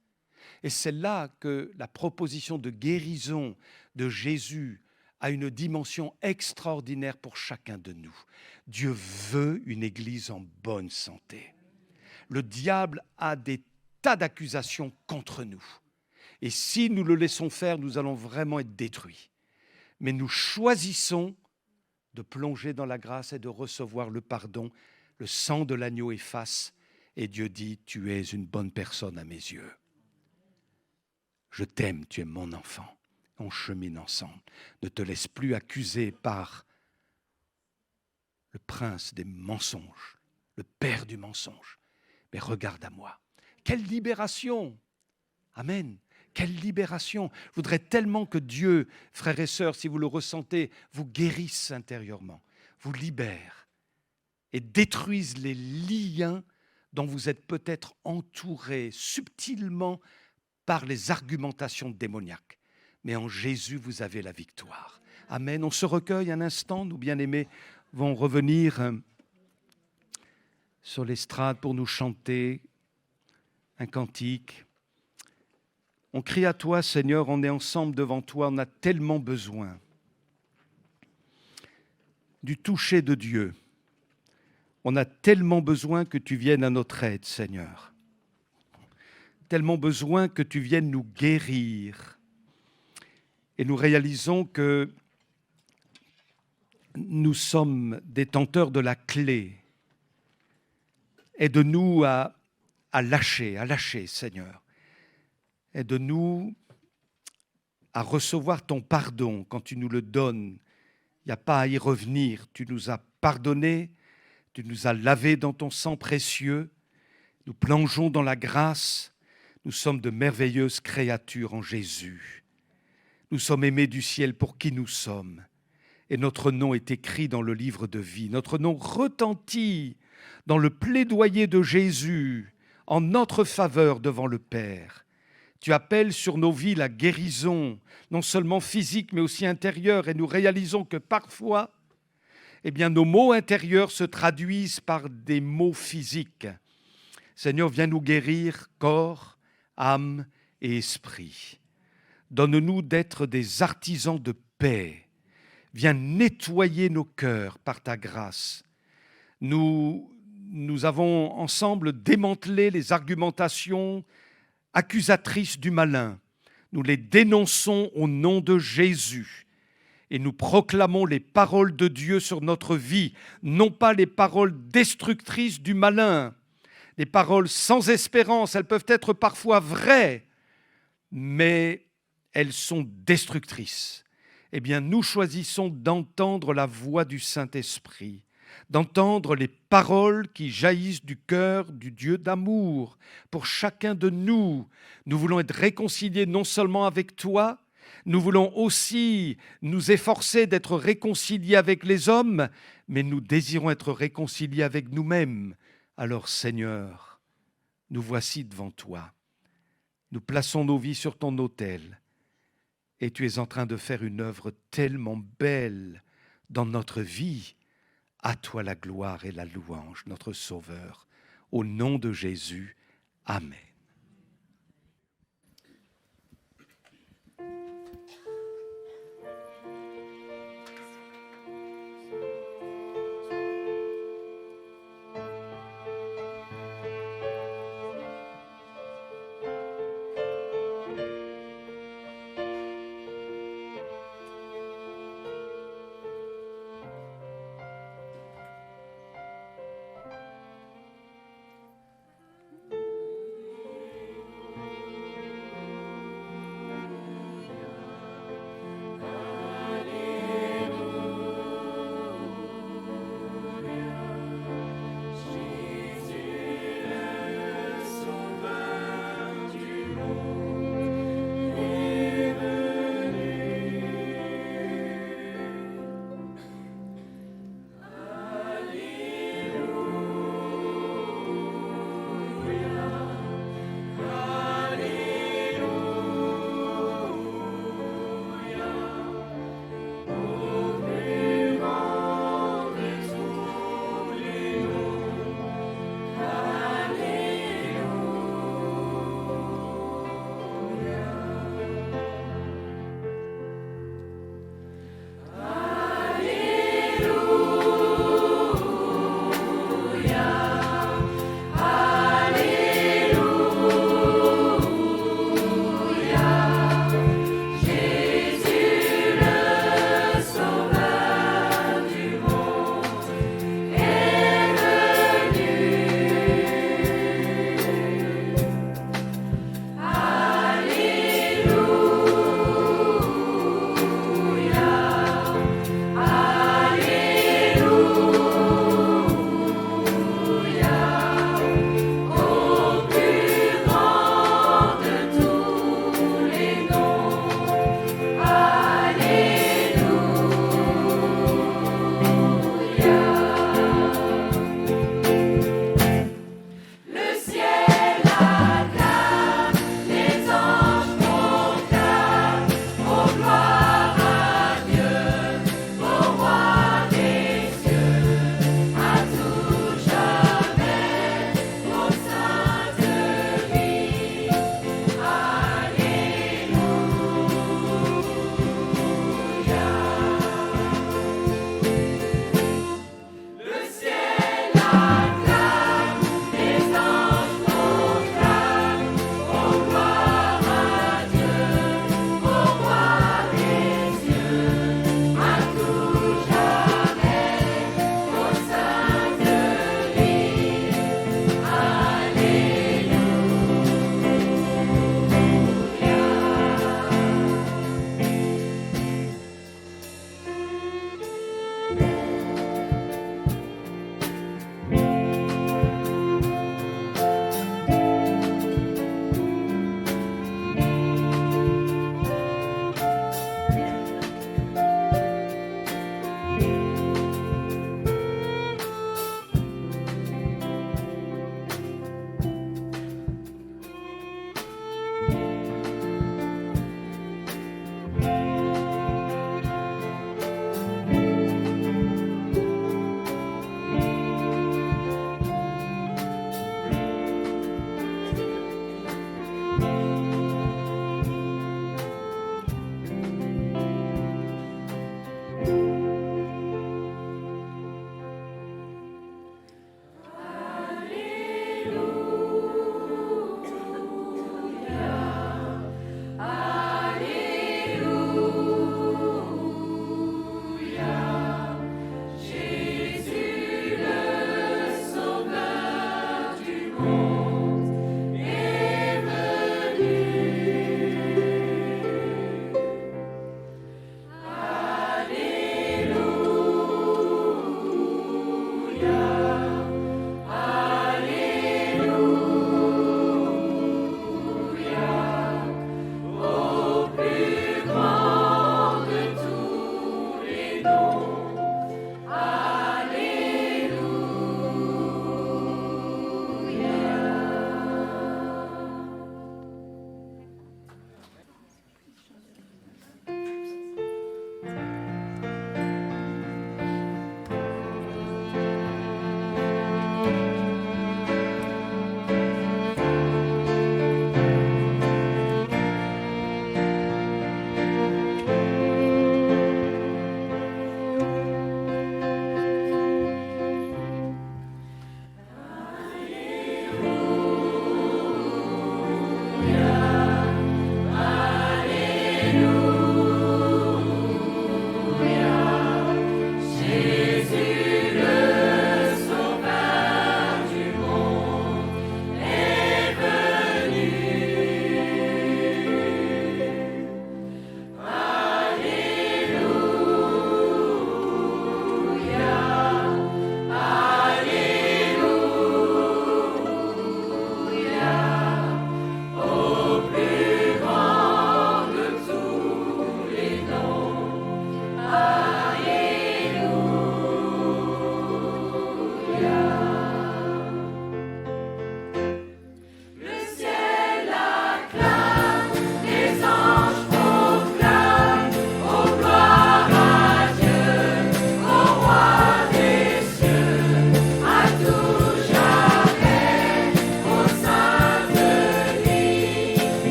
Et c'est là que la proposition de guérison de Jésus a une dimension extraordinaire pour chacun de nous. Dieu veut une église en bonne santé. Le diable a des tas d'accusations contre nous. Et si nous le laissons faire, nous allons vraiment être détruits. Mais nous choisissons de plonger dans la grâce et de recevoir le pardon. Le sang de l'agneau efface et Dieu dit, tu es une bonne personne à mes yeux. Je t'aime, tu es mon enfant. On chemine ensemble. Ne te laisse plus accuser par le prince des mensonges, le père du mensonge. Mais regarde à moi. Quelle libération! Amen. Quelle libération! Je voudrais tellement que Dieu, frères et sœurs, si vous le ressentez, vous guérisse intérieurement, vous libère et détruise les liens dont vous êtes peut-être entourés subtilement par les argumentations démoniaques. Mais en Jésus, vous avez la victoire. Amen. On se recueille un instant. Nos bien-aimés vont revenir sur l'estrade pour nous chanter un cantique. On crie à toi, Seigneur, on est ensemble devant toi, on a tellement besoin du toucher de Dieu. On a tellement besoin que tu viennes à notre aide, Seigneur. Tellement besoin que tu viennes nous guérir. Et nous réalisons que nous sommes détenteurs de la clé. Aide-nous à lâcher, Seigneur. Aide-nous à recevoir ton pardon quand tu nous le donnes. Il n'y a pas à y revenir. Tu nous as pardonné, tu nous as lavés dans ton sang précieux. Nous plongeons dans la grâce. Nous sommes de merveilleuses créatures en Jésus. Nous sommes aimés du ciel pour qui nous sommes. Et notre nom est écrit dans le livre de vie. Notre nom retentit dans le plaidoyer de Jésus en notre faveur devant le Père. Tu appelles sur nos vies la guérison, non seulement physique, mais aussi intérieure. Et nous réalisons que parfois, nos maux intérieurs se traduisent par des maux physiques. Seigneur, viens nous guérir corps, âme et esprit. Donne-nous d'être des artisans de paix. Viens nettoyer nos cœurs par ta grâce. Nous avons ensemble démantelé les argumentations accusatrices du malin. Nous les dénonçons au nom de Jésus et nous proclamons les paroles de Dieu sur notre vie, non pas les paroles destructrices du malin, les paroles sans espérance. Elles peuvent être parfois vraies, mais elles sont destructrices. Nous choisissons d'entendre la voix du Saint-Esprit, d'entendre les paroles qui jaillissent du cœur du Dieu d'amour pour chacun de nous. Nous voulons être réconciliés non seulement avec toi, nous voulons aussi nous efforcer d'être réconciliés avec les hommes, mais nous désirons être réconciliés avec nous-mêmes. Alors Seigneur, nous voici devant toi. Nous plaçons nos vies sur ton autel et tu es en train de faire une œuvre tellement belle dans notre vie. À toi la gloire et la louange, notre Sauveur. Au nom de Jésus, Amen.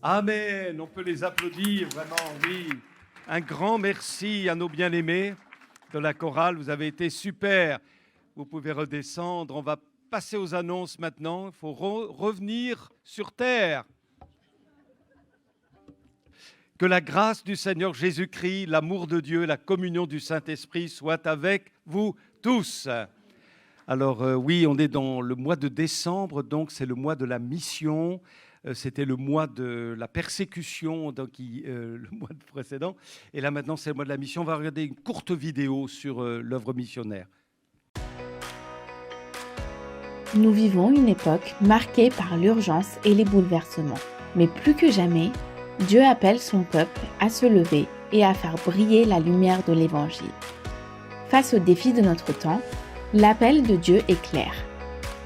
Amen. On peut les applaudir, vraiment, oui. Un grand merci à nos bien-aimés de la chorale. Vous avez été super. Vous pouvez redescendre. On va passer aux annonces maintenant. Il faut revenir sur terre. Que la grâce du Seigneur Jésus-Christ, l'amour de Dieu, la communion du Saint-Esprit soient avec vous tous. Alors oui, on est dans le mois de décembre, donc c'est le mois de la mission. C'était le mois de la persécution, donc le mois précédent. Et là maintenant, c'est le mois de la mission. On va regarder une courte vidéo sur l'œuvre missionnaire. Nous vivons une époque marquée par l'urgence et les bouleversements. Mais plus que jamais, Dieu appelle son peuple à se lever et à faire briller la lumière de l'Évangile. Face aux défis de notre temps, l'appel de Dieu est clair.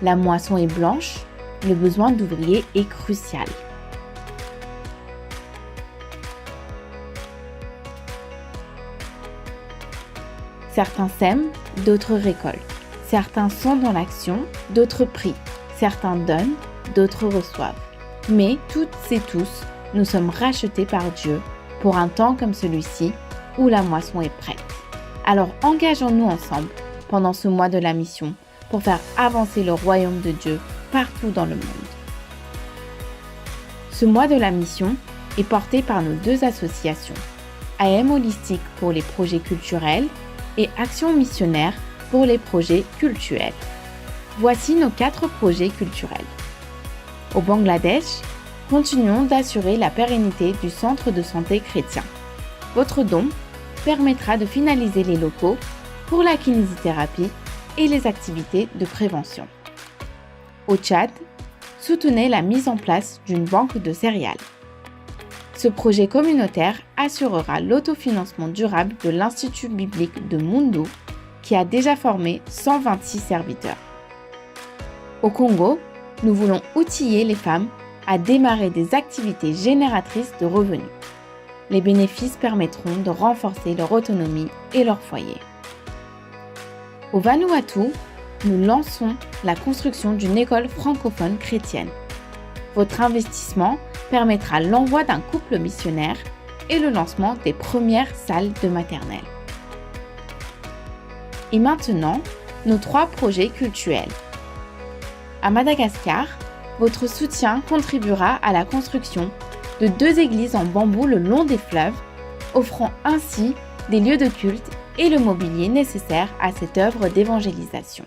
La moisson est blanche, le besoin d'ouvriers est crucial. Certains sèment, d'autres récoltent. Certains sont dans l'action, d'autres prient. Certains donnent, d'autres reçoivent. Mais toutes et tous, nous sommes rachetés par Dieu pour un temps comme celui-ci où la moisson est prête. Alors engageons-nous ensemble pendant ce mois de la mission pour faire avancer le royaume de Dieu partout dans le monde. Ce mois de la mission est porté par nos deux associations, AM Holistique pour les projets culturels et Action Missionnaire pour les projets cultuels. Voici nos 4 projets culturels. Au Bangladesh, continuons d'assurer la pérennité du centre de santé chrétien. Votre don permettra de finaliser les locaux pour la kinésithérapie et les activités de prévention. Au Tchad, soutenez la mise en place d'une banque de céréales. Ce projet communautaire assurera l'autofinancement durable de l'Institut biblique de Mundu, qui a déjà formé 126 serviteurs. Au Congo, nous voulons outiller les femmes à démarrer des activités génératrices de revenus. Les bénéfices permettront de renforcer leur autonomie et leur foyer. Au Vanuatu, nous lançons la construction d'une école francophone chrétienne. Votre investissement permettra l'envoi d'un couple missionnaire et le lancement des premières salles de maternelle. Et maintenant, nos 3 projets cultuels. À Madagascar, votre soutien contribuera à la construction de 2 églises en bambou le long des fleuves, offrant ainsi des lieux de culte et le mobilier nécessaire à cette œuvre d'évangélisation.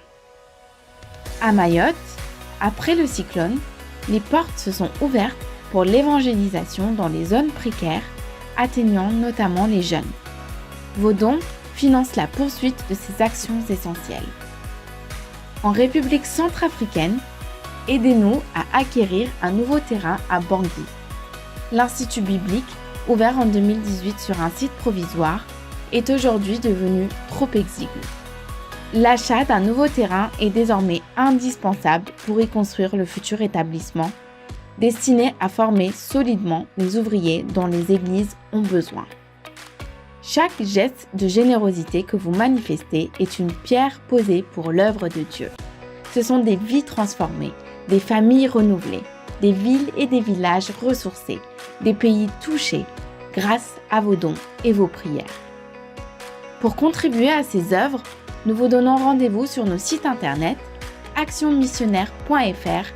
À Mayotte, après le cyclone, les portes se sont ouvertes pour l'évangélisation dans les zones précaires, atteignant notamment les jeunes. Vos dons financent la poursuite de ces actions essentielles. En République centrafricaine, aidez-nous à acquérir un nouveau terrain à Bangui. L'Institut biblique, ouvert en 2018 sur un site provisoire, est aujourd'hui devenu trop exigu. L'achat d'un nouveau terrain est désormais indispensable pour y construire le futur établissement, destiné à former solidement les ouvriers dont les églises ont besoin. Chaque geste de générosité que vous manifestez est une pierre posée pour l'œuvre de Dieu. Ce sont des vies transformées, des familles renouvelées, des villes et des villages ressourcés, des pays touchés grâce à vos dons et vos prières. Pour contribuer à ces œuvres, nous vous donnons rendez-vous sur nos sites internet actionmissionnaire.fr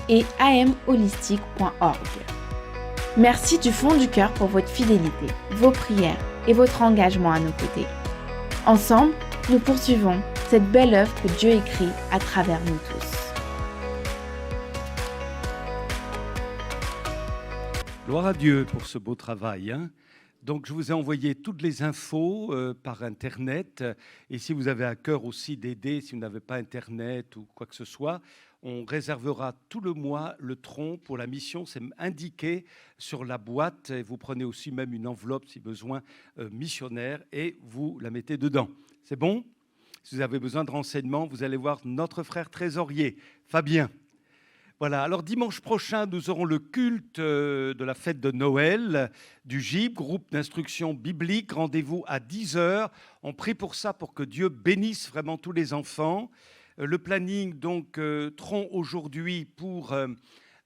et amholistique.org. Merci du fond du cœur pour votre fidélité, vos prières et votre engagement à nos côtés. Ensemble, nous poursuivons cette belle œuvre que Dieu écrit à travers nous tous. Gloire à Dieu pour ce beau travail. Donc, je vous ai envoyé toutes les infos par Internet. Et si vous avez à cœur aussi d'aider, si vous n'avez pas Internet ou quoi que ce soit, on réservera tout le mois le tronc pour la mission. C'est indiqué sur la boîte. Et vous prenez aussi même une enveloppe, si besoin, missionnaire, et vous la mettez dedans. C'est bon? Si vous avez besoin de renseignements, vous allez voir notre frère trésorier, Fabien. Voilà, alors dimanche prochain, nous aurons le culte de la fête de Noël du GIB, groupe d'instruction biblique. Rendez-vous à 10h. On prie pour ça, pour que Dieu bénisse vraiment tous les enfants. Le planning, donc, tronc aujourd'hui pour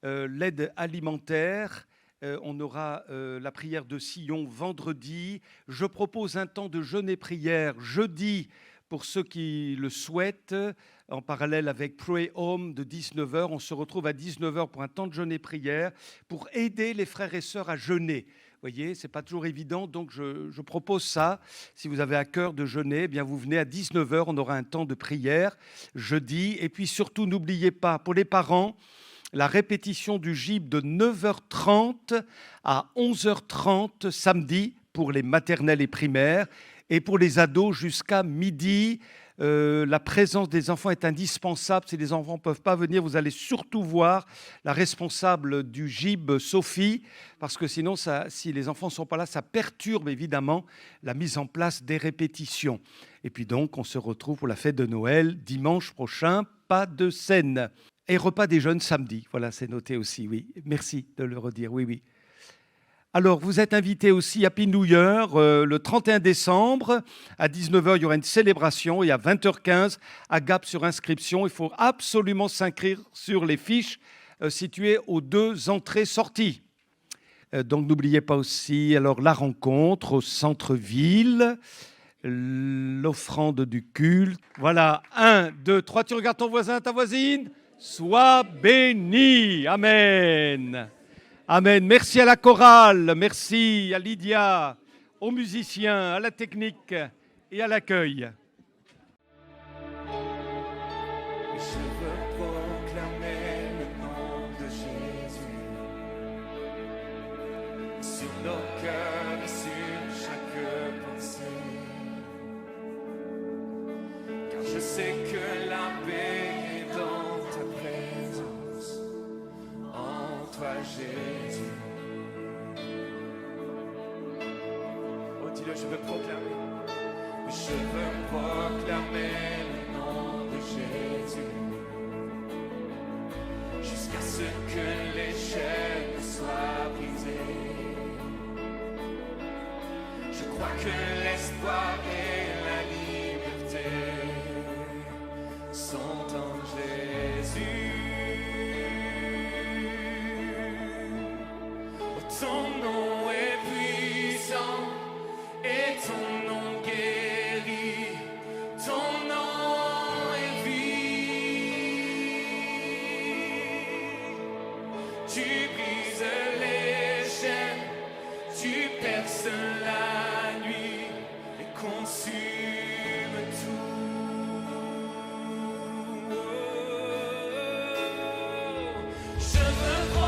l'aide alimentaire On aura la prière de Sion vendredi. Je propose un temps de jeûne et prière jeudi pour ceux qui le souhaitent, en parallèle avec Pray Home de 19h. On se retrouve à 19h pour un temps de jeûne et prière pour aider les frères et sœurs à jeûner. Vous voyez, ce n'est pas toujours évident, donc je propose ça. Si vous avez à cœur de jeûner, eh bien vous venez à 19h, on aura un temps de prière jeudi. Et puis surtout, n'oubliez pas, pour les parents, la répétition du gibes de 9h30 à 11h30 samedi pour les maternelles et primaires. Et pour les ados, jusqu'à midi, la présence des enfants est indispensable. Si les enfants ne peuvent pas venir, vous allez surtout voir la responsable du gibes, Sophie, parce que sinon, si les enfants ne sont pas là, ça perturbe évidemment la mise en place des répétitions. Et puis donc, on se retrouve pour la fête de Noël dimanche prochain, pas de scène. Et repas des jeunes samedi, voilà, c'est noté aussi, oui. Merci de le redire, oui, oui. Alors, vous êtes invités aussi à Happy New Year, le 31 décembre, à 19h, il y aura une célébration, et à 20h15, à Gap sur inscription. Il faut absolument s'inscrire sur les fiches situées aux 2 entrées-sorties. Donc, n'oubliez pas aussi alors, la rencontre au centre-ville, l'offrande du culte. Voilà, 1, 2, 3, tu regardes ton voisin, ta voisine. Sois béni. Amen. Amen. Merci à la chorale, merci à Lydia, aux musiciens, à la technique et à l'accueil. Je veux proclamer le nom de Jésus sur nos cœurs et sur chaque pensée, car je sais que la paix est dans ta présence, en toi Jésus. Oh, dis-le, je veux proclamer. Je veux proclamer le nom de Jésus jusqu'à ce que les chaînes soient brisées. Je crois que l'espoir et la liberté sont en Jésus. Oh, ton nom est puissant et ton nom guérit. Ton nom est vie. Tu brises les chaînes, tu perces la nuit et consumes tout.